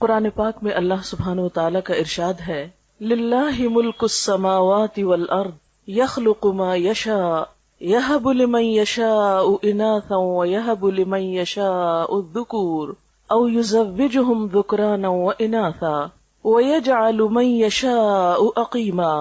قرآن پاک میں اللہ سبحانہ و تعالیٰ کا ارشاد ہے، للہ ملک السماوات والارض یخلق ما یشاء یہب لمن یشاء اناثا ویہب لمن یشاء الذکور او یزوجہم ذکرانا واناثا ویجعل من یشاء عقیما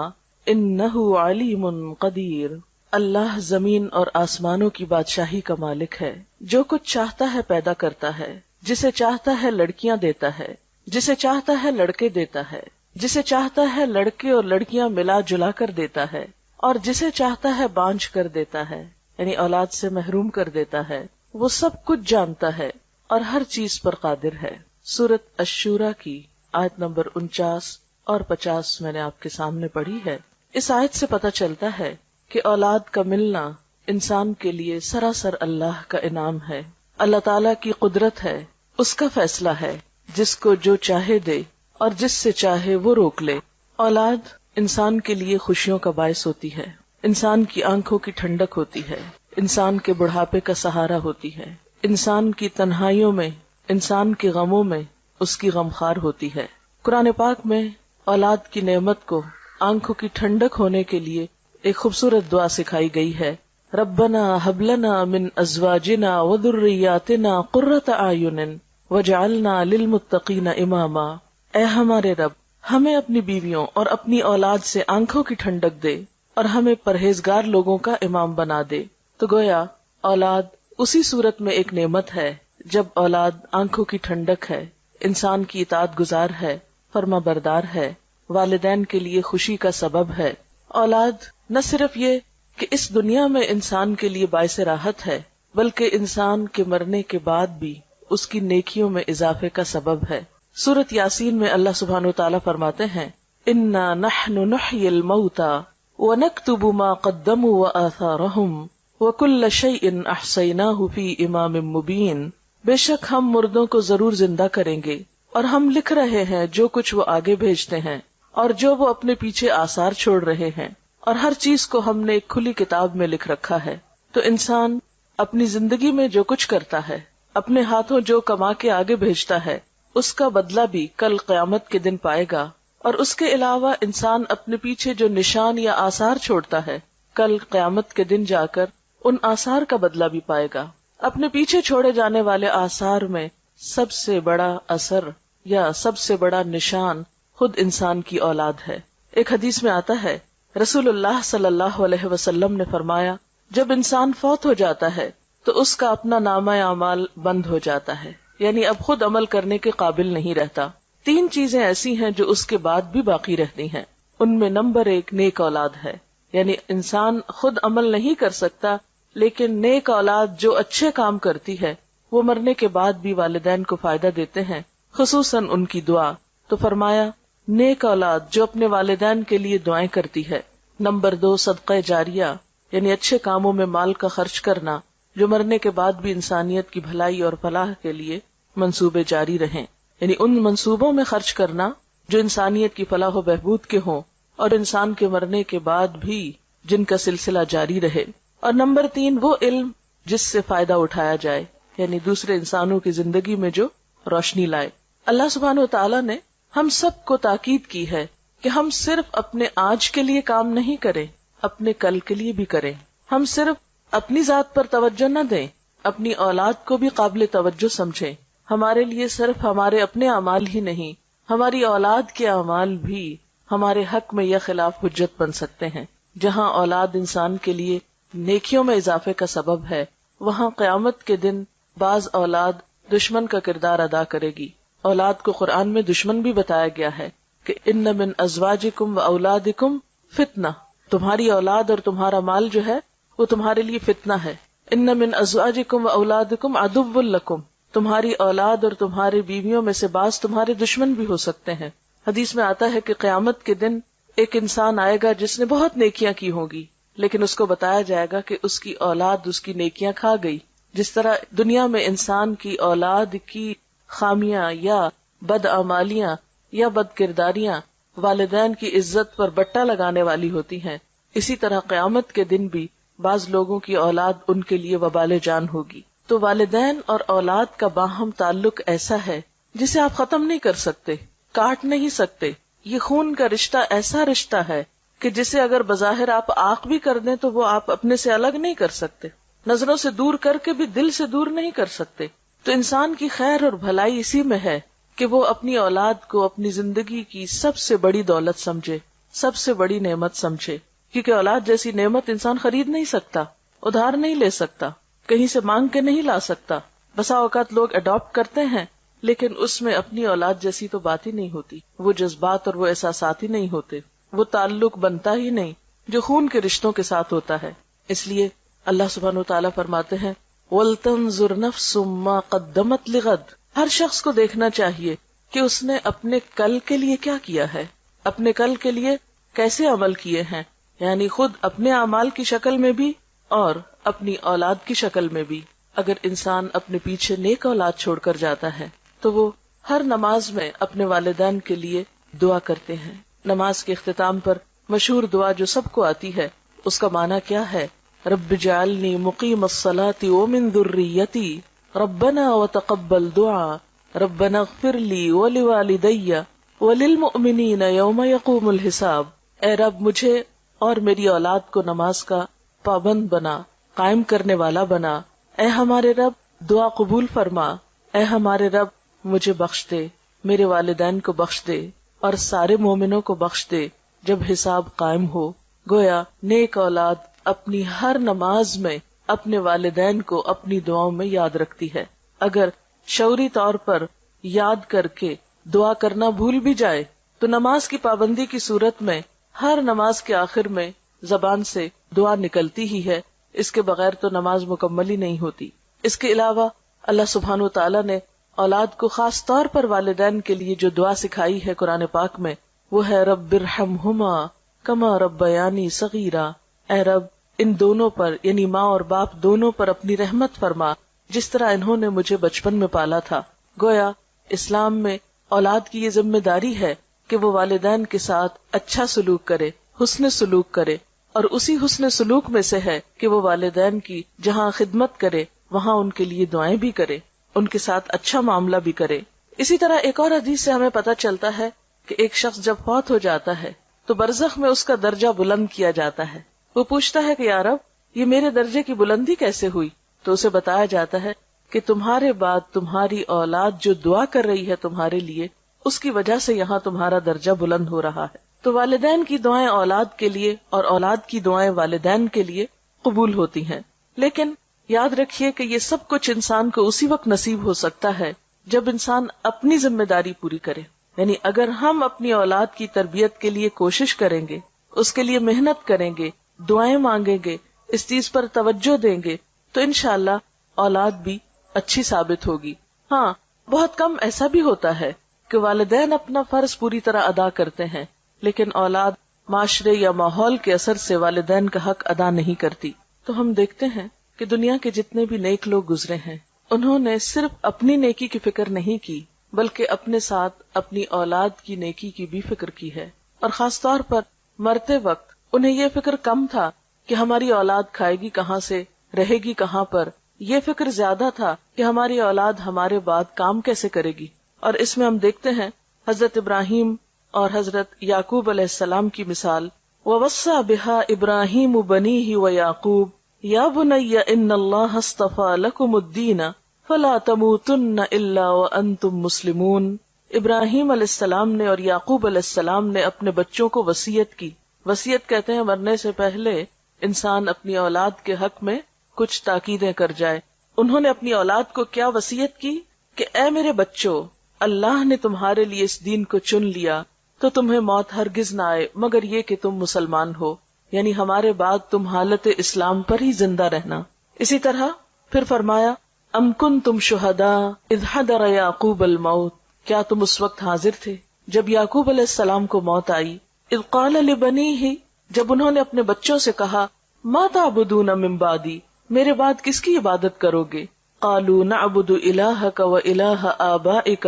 انہ علیم قدیر۔ اللہ زمین اور آسمانوں کی بادشاہی کا مالک ہے، جو کچھ چاہتا ہے پیدا کرتا ہے، جسے چاہتا ہے لڑکیاں دیتا ہے، جسے چاہتا ہے لڑکے دیتا ہے، جسے چاہتا ہے لڑکے اور لڑکیاں ملا جلا کر دیتا ہے، اور جسے چاہتا ہے بانجھ کر دیتا ہے، یعنی اولاد سے محروم کر دیتا ہے۔ وہ سب کچھ جانتا ہے اور ہر چیز پر قادر ہے۔ سورۃ الشورى کی آیت نمبر 49 اور 50 میں نے آپ کے سامنے پڑھی ہے۔ اس آیت سے پتہ چلتا ہے کہ اولاد کا ملنا انسان کے لیے سراسر اللہ کا انعام ہے، اللہ تعالیٰ کی قدرت ہے، اس کا فیصلہ ہے، جس کو جو چاہے دے اور جس سے چاہے وہ روک لے۔ اولاد انسان کے لیے خوشیوں کا باعث ہوتی ہے، انسان کی آنکھوں کی ٹھنڈک ہوتی ہے، انسان کے بڑھاپے کا سہارا ہوتی ہے، انسان کی تنہائیوں میں، انسان کے غموں میں اس کی غمخوار ہوتی ہے۔ قرآن پاک میں اولاد کی نعمت کو آنکھوں کی ٹھنڈک ہونے کے لیے ایک خوبصورت دعا سکھائی گئی ہے، ربنا ہب لنا من ازواجنا وذریاتنا قرۃ اعین وجعلنا للمتقین اماما۔ اے ہمارے رب، ہمیں اپنی بیویوں اور اپنی اولاد سے آنکھوں کی ٹھنڈک دے اور ہمیں پرہیزگار لوگوں کا امام بنا دے۔ تو گویا اولاد اسی صورت میں ایک نعمت ہے جب اولاد آنکھوں کی ٹھنڈک ہے، انسان کی اطاعت گزار ہے، فرما بردار ہے، والدین کے لیے خوشی کا سبب ہے۔ اولاد نہ صرف یہ کہ اس دنیا میں انسان کے لیے باعث راحت ہے، بلکہ انسان کے مرنے کے بعد بھی اس کی نیکیوں میں اضافے کا سبب ہے۔ سورۃ یاسین میں اللہ سبحانہ وتعالیٰ فرماتے ہیں، انا نحن نحیی الموتى ونکتب ما قدموا وآثارهم وکل شیء احصیناہ فی امام مبین۔ بے شک ہم مردوں کو ضرور زندہ کریں گے اور ہم لکھ رہے ہیں جو کچھ وہ آگے بھیجتے ہیں اور جو وہ اپنے پیچھے آثار چھوڑ رہے ہیں، اور ہر چیز کو ہم نے ایک کھلی کتاب میں لکھ رکھا ہے۔ تو انسان اپنی زندگی میں جو کچھ کرتا ہے، اپنے ہاتھوں جو کما کے آگے بھیجتا ہے، اس کا بدلہ بھی کل قیامت کے دن پائے گا۔ اور اس کے علاوہ انسان اپنے پیچھے جو نشان یا آثار چھوڑتا ہے، کل قیامت کے دن جا کر ان آثار کا بدلہ بھی پائے گا۔ اپنے پیچھے چھوڑے جانے والے آثار میں سب سے بڑا اثر یا سب سے بڑا نشان خود انسان کی اولاد ہے۔ ایک حدیث میں آتا ہے، رسول اللہ صلی اللہ علیہ وسلم نے فرمایا، جب انسان فوت ہو جاتا ہے تو اس کا اپنا نامہ اعمال بند ہو جاتا ہے، یعنی اب خود عمل کرنے کے قابل نہیں رہتا۔ 3 چیزیں ایسی ہیں جو اس کے بعد بھی باقی رہتی ہیں، ان میں نمبر 1 نیک اولاد ہے، یعنی انسان خود عمل نہیں کر سکتا، لیکن نیک اولاد جو اچھے کام کرتی ہے وہ مرنے کے بعد بھی والدین کو فائدہ دیتے ہیں، خصوصاً ان کی دعا۔ تو فرمایا نیک اولاد جو اپنے والدین کے لیے دعائیں کرتی ہے۔ نمبر 2 صدقہ جاریہ، یعنی اچھے کاموں میں مال کا خرچ کرنا جو مرنے کے بعد بھی انسانیت کی بھلائی اور فلاح کے لیے منصوبے جاری رہیں، یعنی ان منصوبوں میں خرچ کرنا جو انسانیت کی فلاح و بہبود کے ہوں اور انسان کے مرنے کے بعد بھی جن کا سلسلہ جاری رہے۔ اور نمبر 3 وہ علم جس سے فائدہ اٹھایا جائے، یعنی دوسرے انسانوں کی زندگی میں جو روشنی لائے۔ اللہ سبحانہ وتعالیٰ نے ہم سب کو تاکید کی ہے کہ ہم صرف اپنے آج کے لیے کام نہیں کریں، اپنے کل کے لیے بھی کریں۔ ہم صرف اپنی ذات پر توجہ نہ دیں، اپنی اولاد کو بھی قابل توجہ سمجھیں۔ ہمارے لیے صرف ہمارے اپنے اعمال ہی نہیں، ہماری اولاد کے اعمال بھی ہمارے حق میں یا خلاف حجت بن سکتے ہیں۔ جہاں اولاد انسان کے لیے نیکیوں میں اضافے کا سبب ہے، وہاں قیامت کے دن بعض اولاد دشمن کا کردار ادا کرے گی۔ اولاد کو قرآن میں دشمن بھی بتایا گیا ہے کہ ان من ازواجکم و اولادکم فتنہ، تمہاری اولاد اور تمہارا مال جو ہے وہ تمہارے لیے فتنہ ہے۔ ان من ازواجکم و اولادکم عدو لکم، تمہاری اولاد اور تمہاری بیویوں میں سے بعض تمہارے دشمن بھی ہو سکتے ہیں۔ حدیث میں آتا ہے کہ قیامت کے دن ایک انسان آئے گا جس نے بہت نیکیاں کی ہوں گی، لیکن اس کو بتایا جائے گا کہ اس کی اولاد اس کی نیکیاں کھا گئی۔ جس طرح دنیا میں انسان کی اولاد کی خامیاں یا بدعمالیاں یا بد کرداریاں والدین کی عزت پر بٹا لگانے والی ہوتی ہیں، اسی طرح قیامت کے دن بھی بعض لوگوں کی اولاد ان کے لیے وبال جان ہوگی۔ تو والدین اور اولاد کا باہم تعلق ایسا ہے جسے آپ ختم نہیں کر سکتے، کاٹ نہیں سکتے. یہ خون کا رشتہ ایسا رشتہ ہے کہ جسے اگر بظاہر آپ آنکھ بھی کر دیں تو وہ آپ اپنے سے الگ نہیں کر سکتے، نظروں سے دور کر کے بھی دل سے دور نہیں کر سکتے. تو انسان کی خیر اور بھلائی اسی میں ہے کہ وہ اپنی اولاد کو اپنی زندگی کی سب سے بڑی دولت سمجھے، سب سے بڑی نعمت سمجھے. کیونکہ اولاد جیسی نعمت انسان خرید نہیں سکتا، ادھار نہیں لے سکتا، کہیں سے مانگ کے نہیں لا سکتا. بسا اوقات لوگ اڈاپٹ کرتے ہیں لیکن اس میں اپنی اولاد جیسی تو بات ہی نہیں ہوتی، وہ جذبات اور وہ احساسات ہی نہیں ہوتے، وہ تعلق بنتا ہی نہیں جو خون کے رشتوں کے ساتھ ہوتا ہے. اس لیے اللہ سبحانہ وتعالیٰ فرماتے ہیں وَلْتَنظُرْ نَفْسٌ مَّا قَدَّمَتْ لِغَدٍ. ہر شخص کو دیکھنا چاہیے کہ اس نے اپنے کل کے لیے کیا کیا ہے، اپنے کل کے لیے کیسے عمل کیے ہیں، یعنی خود اپنے اعمال کی شکل میں بھی اور اپنی اولاد کی شکل میں بھی. اگر انسان اپنے پیچھے نیک اولاد چھوڑ کر جاتا ہے تو وہ ہر نماز میں اپنے والدین کے لیے دعا کرتے ہیں. نماز کے اختتام پر مشہور دعا جو سب کو آتی ہے، اس کا معنی کیا ہے؟ رب اجعلنی مقیم الصلاۃ ومن ذریتی ربنا وتقبل دعا ربنا اغفر لی ولوالدی وللمؤمنین یوم یقوم الحساب. اے رب مجھے اور میری اولاد کو نماز کا پابند بنا، قائم کرنے والا بنا. اے ہمارے رب دعا قبول فرما. اے ہمارے رب مجھے بخش دے، میرے والدین کو بخش دے اور سارے مومنوں کو بخش دے جب حساب قائم ہو. گویا نیک اولاد اپنی ہر نماز میں اپنے والدین کو اپنی دعاؤں میں یاد رکھتی ہے. اگر شعوری طور پر یاد کر کے دعا کرنا بھول بھی جائے تو نماز کی پابندی کی صورت میں ہر نماز کے آخر میں زبان سے دعا نکلتی ہی ہے، اس کے بغیر تو نماز مکمل ہی نہیں ہوتی. اس کے علاوہ اللہ سبحانہ و تعالیٰ نے اولاد کو خاص طور پر والدین کے لیے جو دعا سکھائی ہے قرآن پاک میں، وہ ہے رب ارحمہما کما ربیانی صغیرا. اے رب ان دونوں پر یعنی ماں اور باپ دونوں پر اپنی رحمت فرما جس طرح انہوں نے مجھے بچپن میں پالا تھا. گویا اسلام میں اولاد کی یہ ذمہ داری ہے کہ وہ والدین کے ساتھ اچھا سلوک کرے، حسن سلوک کرے، اور اسی حسن سلوک میں سے ہے کہ وہ والدین کی جہاں خدمت کرے وہاں ان کے لیے دعائیں بھی کرے، ان کے ساتھ اچھا معاملہ بھی کرے. اسی طرح ایک اور حدیث سے ہمیں پتہ چلتا ہے کہ ایک شخص جب فوت ہو جاتا ہے تو برزخ میں اس کا درجہ بلند کیا جاتا ہے. وہ پوچھتا ہے کہ یا رب یہ میرے درجے کی بلندی کیسے ہوئی؟ تو اسے بتایا جاتا ہے کہ تمہارے بعد تمہاری اولاد جو دعا کر رہی ہے تمہارے لیے، اس کی وجہ سے یہاں تمہارا درجہ بلند ہو رہا ہے. تو والدین کی دعائیں اولاد کے لیے اور اولاد کی دعائیں والدین کے لیے قبول ہوتی ہیں. لیکن یاد رکھیے کہ یہ سب کچھ انسان کو اسی وقت نصیب ہو سکتا ہے جب انسان اپنی ذمہ داری پوری کرے. یعنی اگر ہم اپنی اولاد کی تربیت کے لیے کوشش کریں گے، اس کے لیے محنت کریں گے، دعائیں مانگیں گے، اس چیز پر توجہ دیں گے تو انشاءاللہ اولاد بھی اچھی ثابت ہوگی. ہاں، بہت کم ایسا بھی ہوتا ہے کہ والدین اپنا فرض پوری طرح ادا کرتے ہیں لیکن اولاد معاشرے یا ماحول کے اثر سے والدین کا حق ادا نہیں کرتی. تو ہم دیکھتے ہیں کہ دنیا کے جتنے بھی نیک لوگ گزرے ہیں انہوں نے صرف اپنی نیکی کی فکر نہیں کی بلکہ اپنے ساتھ اپنی اولاد کی نیکی کی بھی فکر کی ہے. اور خاص طور پر مرتے وقت انہیں یہ فکر کم تھا کہ ہماری اولاد کھائے گی کہاں سے، رہے گی کہاں پر. یہ فکر زیادہ تھا کہ ہماری اولاد ہمارے بعد کام کیسے کرے گی. اور اس میں ہم دیکھتے ہیں حضرت ابراہیم اور حضرت یعقوب علیہ السلام کی مثال. وَوَصَّى بِهَا إِبْرَاهِيمُ بَنِيهِ وَيَعْقُوبُ يَا بُنَيَّ إِنَّ اللَّهَ اصْطَفَى لَكُمُ الدِّينَ فَلَا تَمُوتُنَّ إِلَّا وَأَنْتُمْ مُسْلِمُونَ. ابراہیم علیہ السلام نے اور یعقوب علیہ السلام نے اپنے بچوں کو وصیت کی. وصیت کہتے ہیں مرنے سے پہلے انسان اپنی اولاد کے حق میں کچھ تاکیدیں کر جائے. انہوں نے اپنی اولاد کو کیا وصیت کی کہ اے میرے بچوں، اللہ نے تمہارے لیے اس دین کو چن لیا تو تمہیں موت ہرگز نہ آئے مگر یہ کہ تم مسلمان ہو، یعنی ہمارے بعد تم حالت اسلام پر ہی زندہ رہنا. اسی طرح پھر فرمایا ام کنتم شہداء اذ حضر یعقوب الموت، کیا تم اس وقت حاضر تھے جب یعقوب علیہ السلام کو موت آئی. اذ قال لبنیہ، جب انہوں نے اپنے بچوں سے کہا ما تعبدون من بعدی، میرے بعد کس کی عبادت کرو گے. قالوا نعبد الہک و الہ آبائک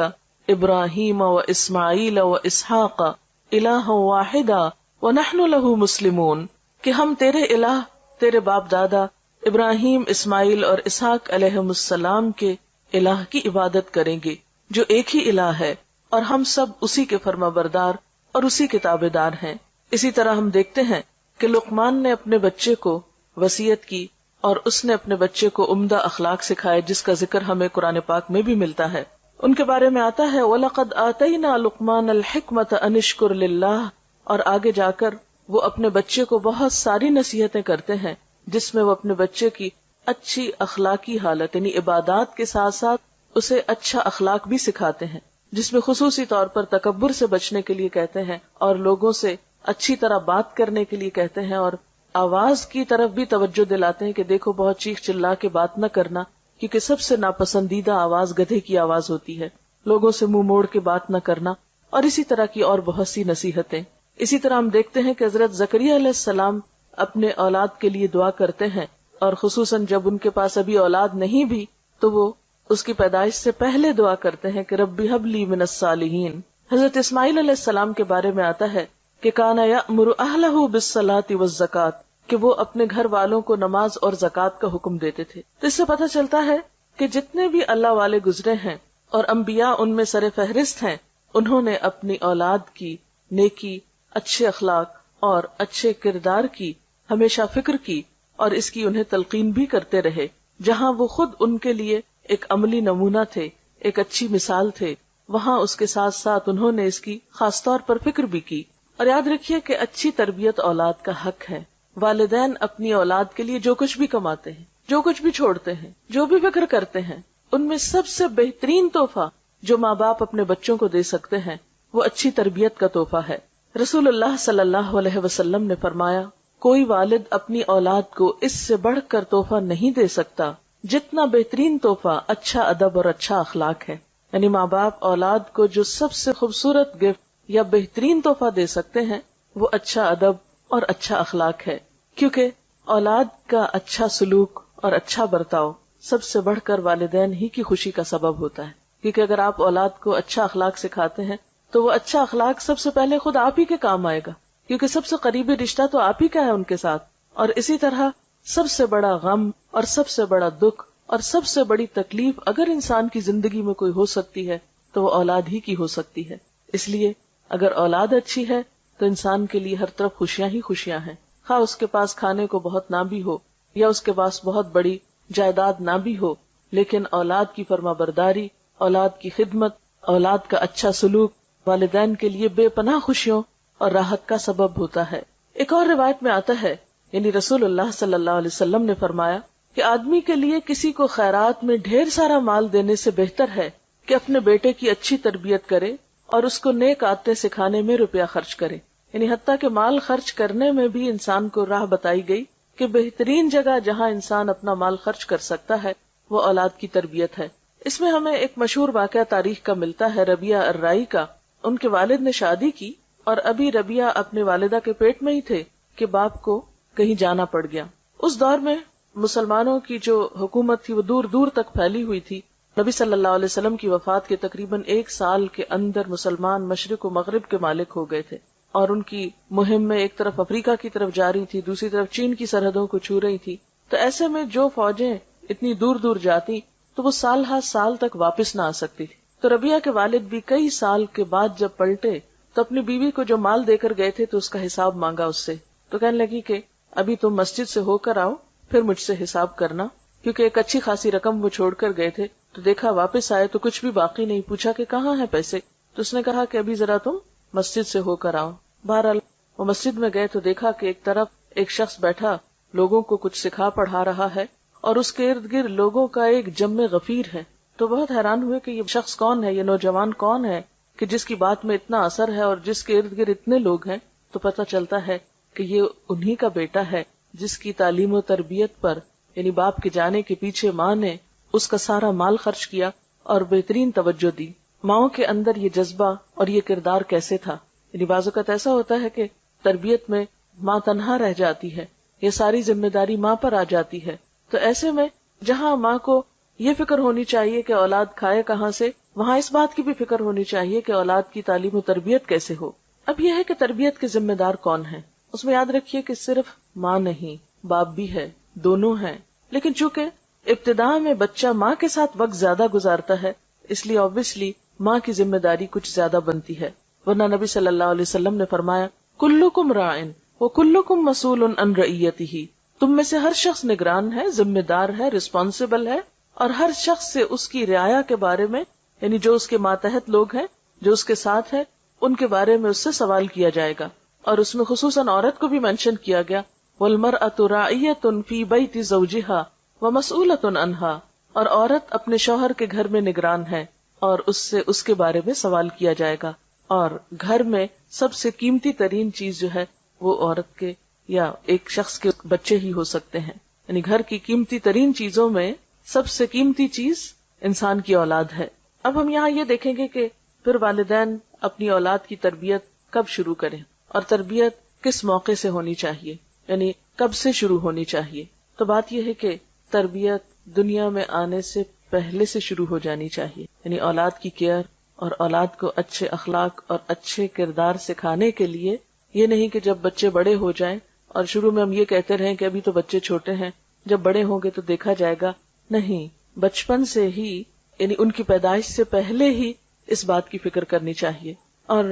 ابراہیم و اسماعیل و اسحاق الہا واحدا ونحن له مسلمون، کہ ہم تیرے الہ، تیرے باپ دادا ابراہیم، اسماعیل اور اسحاق علیہم السلام کے الہ کی عبادت کریں گے جو ایک ہی الہ ہے اور ہم سب اسی کے فرما بردار اور اسی کے تابعدار ہیں۔ اسی طرح ہم دیکھتے ہیں کہ لقمان نے اپنے بچے کو وصیت کی اور اس نے اپنے بچے کو عمدہ اخلاق سکھائے، جس کا ذکر ہمیں قرآن پاک میں بھی ملتا ہے۔ ان کے بارے میں آتا ہے وَلَقَدْ آتَيْنَا لُقْمَانَ الْحِكْمَةَ أَنِ اشْكُرْ لِلَّهِ، اور آگے جا کر وہ اپنے بچے کو بہت ساری نصیحتیں کرتے ہیں جس میں وہ اپنے بچے کی اچھی اخلاقی حالت یعنی عبادات کے ساتھ ساتھ اسے اچھا اخلاق بھی سکھاتے ہیں، جس میں خصوصی طور پر تکبر سے بچنے کے لیے کہتے ہیں اور لوگوں سے اچھی طرح بات کرنے کے لیے کہتے ہیں، اور آواز کی طرف بھی توجہ دلاتے ہیں کہ دیکھو بہت چیخ چلا کے بات نہ کرنا، کیونکہ سب سے ناپسندیدہ آواز گدھے کی آواز ہوتی ہے، لوگوں سے منہ موڑ کے بات نہ کرنا، اور اسی طرح کی اور بہت سی نصیحتیں۔ اسی طرح ہم دیکھتے ہیں کہ حضرت زکریا علیہ السلام اپنے اولاد کے لیے دعا کرتے ہیں، اور خصوصاً جب ان کے پاس ابھی اولاد نہیں بھی تو وہ اس کی پیدائش سے پہلے دعا کرتے ہیں کہ ربی ہب لی من الصالحین۔ حضرت اسماعیل علیہ السلام کے بارے میں آتا ہے کہ کان یأمر اہلہ بالصلاۃ والزکاۃ، کہ وہ اپنے گھر والوں کو نماز اور زکوٰۃ کا حکم دیتے تھے۔ تو اس سے پتہ چلتا ہے کہ جتنے بھی اللہ والے گزرے ہیں اور انبیاء ان میں سر فہرست ہیں، انہوں نے اپنی اولاد کی نیکی، اچھے اخلاق اور اچھے کردار کی ہمیشہ فکر کی، اور اس کی انہیں تلقین بھی کرتے رہے۔ جہاں وہ خود ان کے لیے ایک عملی نمونہ تھے، ایک اچھی مثال تھے، وہاں اس کے ساتھ ساتھ انہوں نے اس کی خاص طور پر فکر بھی کی۔ اور یاد رکھیے کہ اچھی تربیت اولاد کا حق ہے۔ والدین اپنی اولاد کے لیے جو کچھ بھی کماتے ہیں، جو کچھ بھی چھوڑتے ہیں، جو بھی فکر کرتے ہیں، ان میں سب سے بہترین تحفہ جو ماں باپ اپنے بچوں کو دے سکتے ہیں وہ اچھی تربیت کا تحفہ ہے۔ رسول اللہ صلی اللہ علیہ وسلم نے فرمایا، کوئی والد اپنی اولاد کو اس سے بڑھ کر تحفہ نہیں دے سکتا جتنا بہترین تحفہ اچھا ادب اور اچھا اخلاق ہے۔ یعنی ماں باپ اولاد کو جو سب سے خوبصورت گفٹ یا بہترین تحفہ دے سکتے ہیں وہ اچھا ادب اور اچھا اخلاق ہے، کیونکہ اولاد کا اچھا سلوک اور اچھا برتاؤ سب سے بڑھ کر والدین ہی کی خوشی کا سبب ہوتا ہے۔ کیونکہ اگر آپ اولاد کو اچھا اخلاق سکھاتے ہیں تو وہ اچھا اخلاق سب سے پہلے خود آپ ہی کے کام آئے گا، کیونکہ سب سے قریبی رشتہ تو آپ ہی کا ہے ان کے ساتھ۔ اور اسی طرح سب سے بڑا غم اور سب سے بڑا دکھ اور سب سے بڑی تکلیف اگر انسان کی زندگی میں کوئی ہو سکتی ہے تو وہ اولاد ہی کی ہو سکتی ہے۔ اس لیے اگر اولاد اچھی ہے تو انسان کے لیے ہر طرف خوشیاں ہی خوشیاں ہیں، خواہ اس کے پاس کھانے کو بہت نہ بھی ہو یا اس کے پاس بہت بڑی جائیداد نہ بھی ہو، لیکن اولاد کی فرما برداری، اولاد کی خدمت، اولاد کا اچھا سلوک والدین کے لیے بے پناہ خوشیوں اور راحت کا سبب ہوتا ہے۔ ایک اور روایت میں آتا ہے، یعنی رسول اللہ صلی اللہ علیہ وسلم نے فرمایا کہ آدمی کے لیے کسی کو خیرات میں ڈھیر سارا مال دینے سے بہتر ہے کہ اپنے بیٹے کی اچھی تربیت کرے اور اس کو نیک عادتیں سکھانے میں روپیہ خرچ کرے۔ یعنی حتیٰ کہ مال خرچ کرنے میں بھی انسان کو راہ بتائی گئی کہ بہترین جگہ جہاں انسان اپنا مال خرچ کر سکتا ہے وہ اولاد کی تربیت ہے۔ اس میں ہمیں ایک مشہور واقعہ تاریخ کا ملتا ہے ربیہ الرائی کا۔ ان کے والد نے شادی کی اور ابھی ربیہ اپنے والدہ کے پیٹ میں ہی تھے کہ باپ کو کہیں جانا پڑ گیا۔ اس دور میں مسلمانوں کی جو حکومت تھی وہ دور دور تک پھیلی ہوئی تھی۔ نبی صلی اللہ علیہ وسلم کی وفات کے تقریباً 1 سال کے اندر مسلمان مشرق و مغرب کے مالک ہو گئے تھے، اور ان کی مہم میں ایک طرف افریقہ کی طرف جا رہی تھی، دوسری طرف چین کی سرحدوں کو چھو رہی تھی۔ تو ایسے میں جو فوجیں اتنی دور دور جاتی تو وہ سال ہر سال تک واپس نہ آ سکتی تھی۔ تو ربیہ کے والد بھی کئی سال کے بعد جب پلٹے تو اپنی بیوی کو جو مال دے کر گئے تھے تو اس کا حساب مانگا اس سے۔ تو کہنے لگی کہ ابھی تم مسجد سے ہو کر آؤ پھر مجھ سے حساب کرنا، کیونکہ ایک اچھی خاصی رقم وہ چھوڑ کر گئے تھے۔ تو دیکھا واپس آئے تو کچھ بھی باقی نہیں، پوچھا کہ کہاں ہیں پیسے، تو اس نے کہا کہ ابھی ذرا تم مسجد سے ہو کر آؤ۔ بہرحال وہ مسجد میں گئے تو دیکھا کہ ایک طرف ایک شخص بیٹھا لوگوں کو کچھ سکھا پڑھا رہا ہے اور اس کے ارد گرد لوگوں کا ایک جم غفیر ہے۔ تو بہت حیران ہوئے کہ یہ شخص کون ہے، یہ نوجوان کون ہے کہ جس کی بات میں اتنا اثر ہے اور جس کے ارد گرد اتنے لوگ ہیں۔ تو پتہ چلتا ہے کہ یہ انہی کا بیٹا ہے جس کی تعلیم و تربیت پر یعنی باپ کے جانے کے پیچھے ماں نے اس کا سارا مال خرچ کیا اور بہترین توجہ دی۔ ماؤں کے اندر یہ جذبہ اور یہ کردار کیسے تھا؟ یعنی بعض اوقات ایسا ہوتا ہے کہ تربیت میں ماں تنہا رہ جاتی ہے، یہ ساری ذمہ داری ماں پر آ جاتی ہے۔ تو ایسے میں جہاں ماں کو یہ فکر ہونی چاہیے کہ اولاد کھائے کہاں سے، وہاں اس بات کی بھی فکر ہونی چاہیے کہ اولاد کی تعلیم و تربیت کیسے ہو۔ اب یہ ہے کہ تربیت کے ذمہ دار کون ہیں، اس میں یاد رکھیے کہ صرف ماں نہیں، باپ بھی ہے، دونوں ہیں۔ لیکن چونکہ ابتدا میں بچہ ماں کے ساتھ وقت زیادہ گزارتا ہے، اس لیے obviously ماں کی ذمہ داری کچھ زیادہ بنتی ہے. ورنہ نبی صلی اللہ علیہ وسلم نے فرمایا کلکم راعن وکلکم مسئول عن رعیتہ، تم میں سے ہر شخص نگران ہے، ذمہ دار ہے، رسپانسبل ہے، اور ہر شخص سے اس کی رعایا کے بارے میں، یعنی جو اس کے ماتحت لوگ ہیں، جو اس کے ساتھ ہیں، ان کے بارے میں اس سے سوال کیا جائے گا. اور اس میں خصوصاً عورت کو بھی مینشن کیا گیا والمرأة راعیۃ فی بیت زوجہا ومسئولۃ عنہا، اور عورت اپنے شوہر کے گھر میں نگران ہے اور اس سے اس کے بارے میں سوال کیا جائے گا. اور گھر میں سب سے قیمتی ترین چیز جو ہے وہ عورت کے یا ایک شخص کے بچے ہی ہو سکتے ہیں. یعنی گھر کی قیمتی ترین چیزوں میں سب سے قیمتی چیز انسان کی اولاد ہے. اب ہم یہاں یہ دیکھیں گے کہ پھر والدین اپنی اولاد کی تربیت کب شروع کریں اور تربیت کس موقع سے ہونی چاہیے، یعنی کب سے شروع ہونی چاہیے. تو بات یہ ہے کہ تربیت دنیا میں آنے سے پہلے سے شروع ہو جانی چاہیے. یعنی اولاد کی کیئر اور اولاد کو اچھے اخلاق اور اچھے کردار سکھانے کے لیے یہ نہیں کہ جب بچے بڑے ہو جائیں اور شروع میں ہم یہ کہتے رہیں کہ ابھی تو بچے چھوٹے ہیں، جب بڑے ہوں گے تو دیکھا جائے گا. نہیں، بچپن سے ہی، یعنی ان کی پیدائش سے پہلے ہی اس بات کی فکر کرنی چاہیے. اور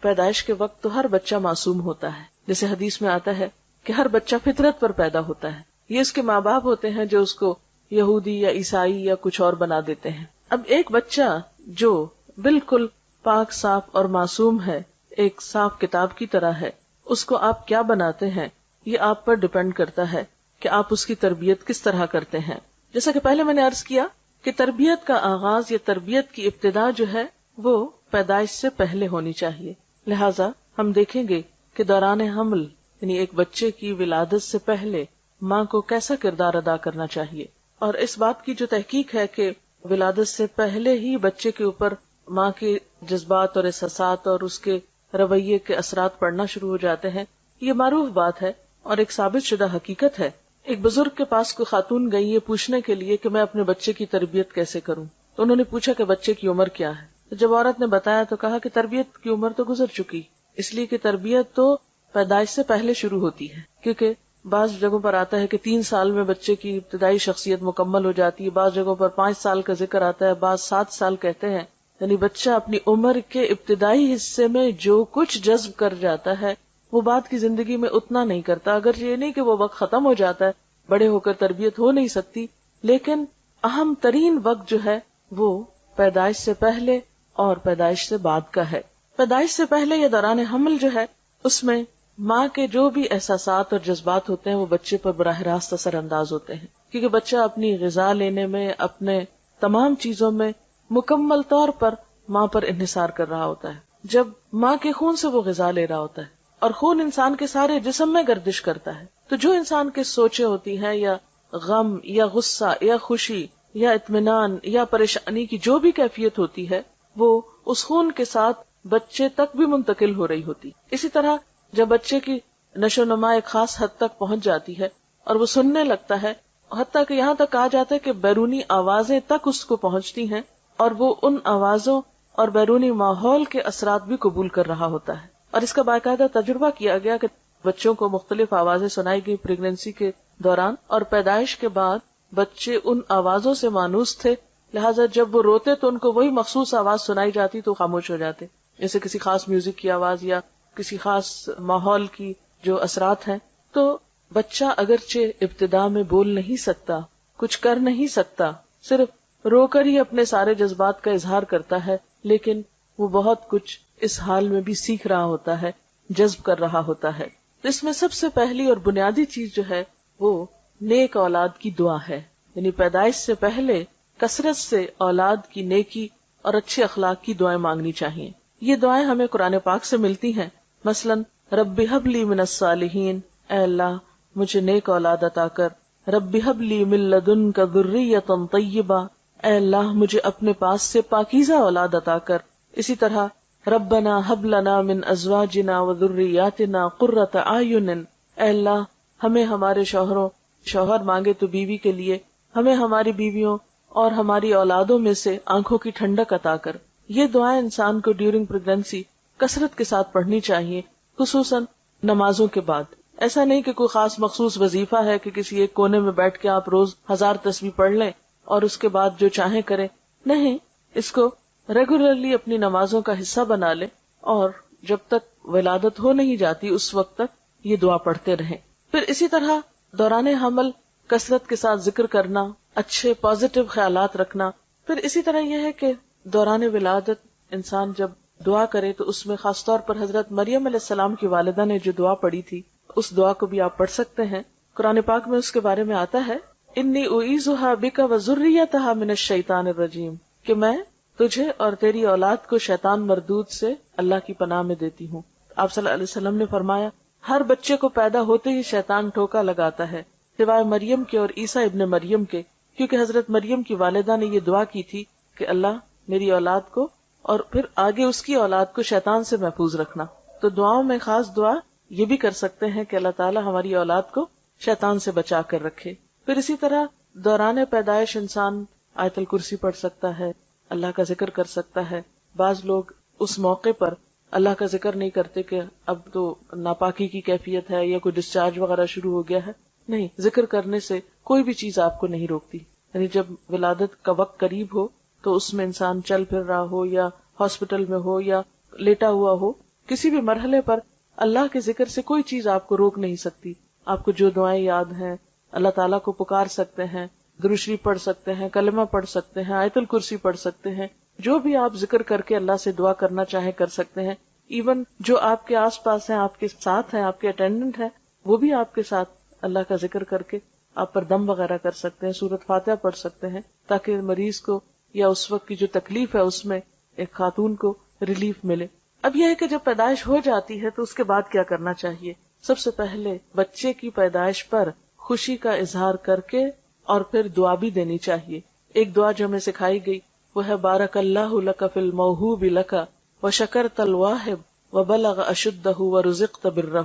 پیدائش کے وقت تو ہر بچہ معصوم ہوتا ہے، جیسے حدیث میں آتا ہے کہ ہر بچہ فطرت پر پیدا ہوتا ہے. یہ اس کے ماں باپ ہوتے ہیں جو اس کو یہودی یا عیسائی یا کچھ اور بنا دیتے ہیں. اب ایک بچہ جو بالکل پاک صاف اور معصوم ہے، ایک صاف کتاب کی طرح ہے، اس کو آپ کیا بناتے ہیں یہ آپ پر ڈپینڈ کرتا ہے کہ آپ اس کی تربیت کس طرح کرتے ہیں. جیسا کہ پہلے میں نے عرض کیا کہ تربیت کا آغاز یا تربیت کی ابتدا جو ہے وہ پیدائش سے پہلے ہونی چاہیے. لہٰذا ہم دیکھیں گے کہ دوران حمل، یعنی ایک بچے کی ولادت سے پہلے ماں کو کیسا کردار ادا کرنا چاہیے. اور اس بات کی جو تحقیق ہے کہ ولادت سے پہلے ہی بچے کے اوپر ماں کے جذبات اور احساسات اور اس کے رویے کے اثرات پڑنا شروع ہو جاتے ہیں، یہ معروف بات ہے اور ایک ثابت شدہ حقیقت ہے. ایک بزرگ کے پاس کوئی خاتون گئی یہ پوچھنے کے لیے کہ میں اپنے بچے کی تربیت کیسے کروں. تو انہوں نے پوچھا کہ بچے کی عمر کیا ہے. تو جب عورت نے بتایا تو کہا کہ تربیت کی عمر تو گزر چکی، اس لیے کہ تربیت تو پیدائش سے پہلے شروع ہوتی ہے. کیونکہ بعض جگہوں پر آتا ہے کہ 3 سال میں بچے کی ابتدائی شخصیت مکمل ہو جاتی ہے، بعض جگہوں پر 5 سال کا ذکر آتا ہے، بعض 7 سال کہتے ہیں. یعنی بچہ اپنی عمر کے ابتدائی حصے میں جو کچھ جذب کر جاتا ہے وہ بعد کی زندگی میں اتنا نہیں کرتا. اگر یہ نہیں کہ وہ وقت ختم ہو جاتا ہے، بڑے ہو کر تربیت ہو نہیں سکتی، لیکن اہم ترین وقت جو ہے وہ پیدائش سے پہلے اور پیدائش سے بعد کا ہے. پیدائش سے پہلے یا دوران حمل جو ہے اس میں ماں کے جو بھی احساسات اور جذبات ہوتے ہیں وہ بچے پر براہ راست اثر انداز ہوتے ہیں، کیونکہ بچہ اپنی غذا لینے میں، اپنے تمام چیزوں میں مکمل طور پر ماں پر انحصار کر رہا ہوتا ہے. جب ماں کے خون سے وہ غذا لے رہا ہوتا ہے اور خون انسان کے سارے جسم میں گردش کرتا ہے، تو جو انسان کی سوچیں ہوتی ہیں یا غم یا غصہ یا خوشی یا اطمینان یا پریشانی کی جو بھی کیفیت ہوتی ہے وہ اس خون کے ساتھ بچے تک بھی منتقل ہو رہی ہوتی. اسی طرح جب بچے کی نشو و نما ایک خاص حد تک پہنچ جاتی ہے اور وہ سننے لگتا ہے، حتیٰ کہ یہاں تک کہا جاتا ہے کہ بیرونی آوازیں تک اس کو پہنچتی ہیں اور وہ ان آوازوں اور بیرونی ماحول کے اثرات بھی قبول کر رہا ہوتا ہے. اور اس کا باقاعدہ تجربہ کیا گیا کہ بچوں کو مختلف آوازیں سنائی گئی پریگنینسی کے دوران، اور پیدائش کے بعد بچے ان آوازوں سے مانوس تھے، لہٰذا جب وہ روتے تو ان کو وہی مخصوص آواز سنائی جاتی تو خاموش ہو جاتے، جیسے کسی خاص میوزک کی آواز یا کسی خاص ماحول کی جو اثرات ہیں. تو بچہ اگرچہ ابتدا میں بول نہیں سکتا، کچھ کر نہیں سکتا، صرف رو کر ہی اپنے سارے جذبات کا اظہار کرتا ہے، لیکن وہ بہت کچھ اس حال میں بھی سیکھ رہا ہوتا ہے، جذب کر رہا ہوتا ہے. اس میں سب سے پہلی اور بنیادی چیز جو ہے وہ نیک اولاد کی دعا ہے. یعنی پیدائش سے پہلے کثرت سے اولاد کی نیکی اور اچھے اخلاق کی دعائیں مانگنی چاہیے. یہ دعائیں ہمیں قرآن پاک سے ملتی ہیں. مثلا رب ہب لی من الصالحین، اے اللہ مجھے نیک اولاد عطا کر. رب ہب لی من لدنک ذریۃ طیبہ، اے اللہ مجھے اپنے پاس سے پاکیزہ اولاد عطا کر. اسی طرح ربنا ہب لنا من ازواجنا وذریاتنا قرۃ اعین، اے اللہ ہمیں ہمارے شوہر مانگے تو بیوی کے لیے ہمیں ہماری بیویوں اور ہماری اولادوں میں سے آنکھوں کی ٹھنڈک عطا کر. یہ دعائیں انسان کو ڈیورنگ پریگنینسی کثرت کے ساتھ پڑھنی چاہیے، خصوصاً نمازوں کے بعد. ایسا نہیں کہ کوئی خاص مخصوص وظیفہ ہے کہ کسی ایک کونے میں بیٹھ کے آپ روز 1000 تسبیح پڑھ لیں اور اس کے بعد جو چاہیں کریں. نہیں، اس کو ریگولرلی اپنی نمازوں کا حصہ بنا لیں، اور جب تک ولادت ہو نہیں جاتی اس وقت تک یہ دعا پڑھتے رہیں. پھر اسی طرح دوران حمل کثرت کے ساتھ ذکر کرنا، اچھے پازیٹیو خیالات رکھنا. پھر اسی طرح یہ ہے کہ دوران ولادت انسان جب دعا کرے تو اس میں خاص طور پر حضرت مریم علیہ السلام کی والدہ نے جو دعا پڑھی تھی اس دعا کو بھی آپ پڑھ سکتے ہیں. قرآن پاک میں اس کے بارے میں آتا ہے، انی اعیذھا بک وذریتھا من الشیطان الرجیم، کہ میں تجھے اور تیری اولاد کو شیطان مردود سے اللہ کی پناہ میں دیتی ہوں. آپ صلی اللہ علیہ وسلم نے فرمایا ہر بچے کو پیدا ہوتے ہی شیطان ٹھوکا لگاتا ہے سوائے مریم کے اور عیسیٰ ابن مریم کے، کیونکہ حضرت مریم کی والدہ نے یہ دعا کی تھی کہ اللہ میری اولاد کو اور پھر آگے اس کی اولاد کو شیطان سے محفوظ رکھنا. تو دعاؤں میں خاص دعا یہ بھی کر سکتے ہیں کہ اللہ تعالیٰ ہماری اولاد کو شیطان سے بچا کر رکھے. پھر اسی طرح دوران پیدائش انسان آیت الکرسی پڑھ سکتا ہے، اللہ کا ذکر کر سکتا ہے. بعض لوگ اس موقع پر اللہ کا ذکر نہیں کرتے کہ اب تو ناپاکی کی کیفیت ہے یا کوئی ڈسچارج وغیرہ شروع ہو گیا ہے. نہیں، ذکر کرنے سے کوئی بھی چیز آپ کو نہیں روکتی. یعنی جب ولادت کا وقت قریب ہو تو اس میں انسان چل پھر رہا ہو یا ہاسپٹل میں ہو یا لیٹا ہوا ہو، کسی بھی مرحلے پر اللہ کے ذکر سے کوئی چیز آپ کو روک نہیں سکتی. آپ کو جو دعائیں یاد ہیں اللہ تعالیٰ کو پکار سکتے ہیں، درود شریف پڑھ سکتے ہیں، کلمہ پڑھ سکتے ہیں، آیت الکرسی پڑھ سکتے ہیں، جو بھی آپ ذکر کر کے اللہ سے دعا کرنا چاہیں کر سکتے ہیں. ایون جو آپ کے آس پاس ہیں، آپ کے ساتھ ہیں، آپ کے اٹینڈنٹ ہیں، وہ بھی آپ کے ساتھ اللہ کا ذکر کر کے آپ پر دم وغیرہ کر سکتے ہیں، سورۃ فاتحہ پڑھ سکتے ہیں، تاکہ مریض کو یا اس وقت کی جو تکلیف ہے اس میں ایک خاتون کو ریلیف ملے. اب یہ ہے کہ جب پیدائش ہو جاتی ہے تو اس کے بعد کیا کرنا چاہیے. سب سے پہلے بچے کی پیدائش پر خوشی کا اظہار کر کے اور پھر دعا بھی دینی چاہیے. ایک دعا جو ہمیں سکھائی گئی وہ ہے بارک اللہ لک فی الموہوب لک وشکرت الواہب وبلغ اشدہ ورزقت برہ.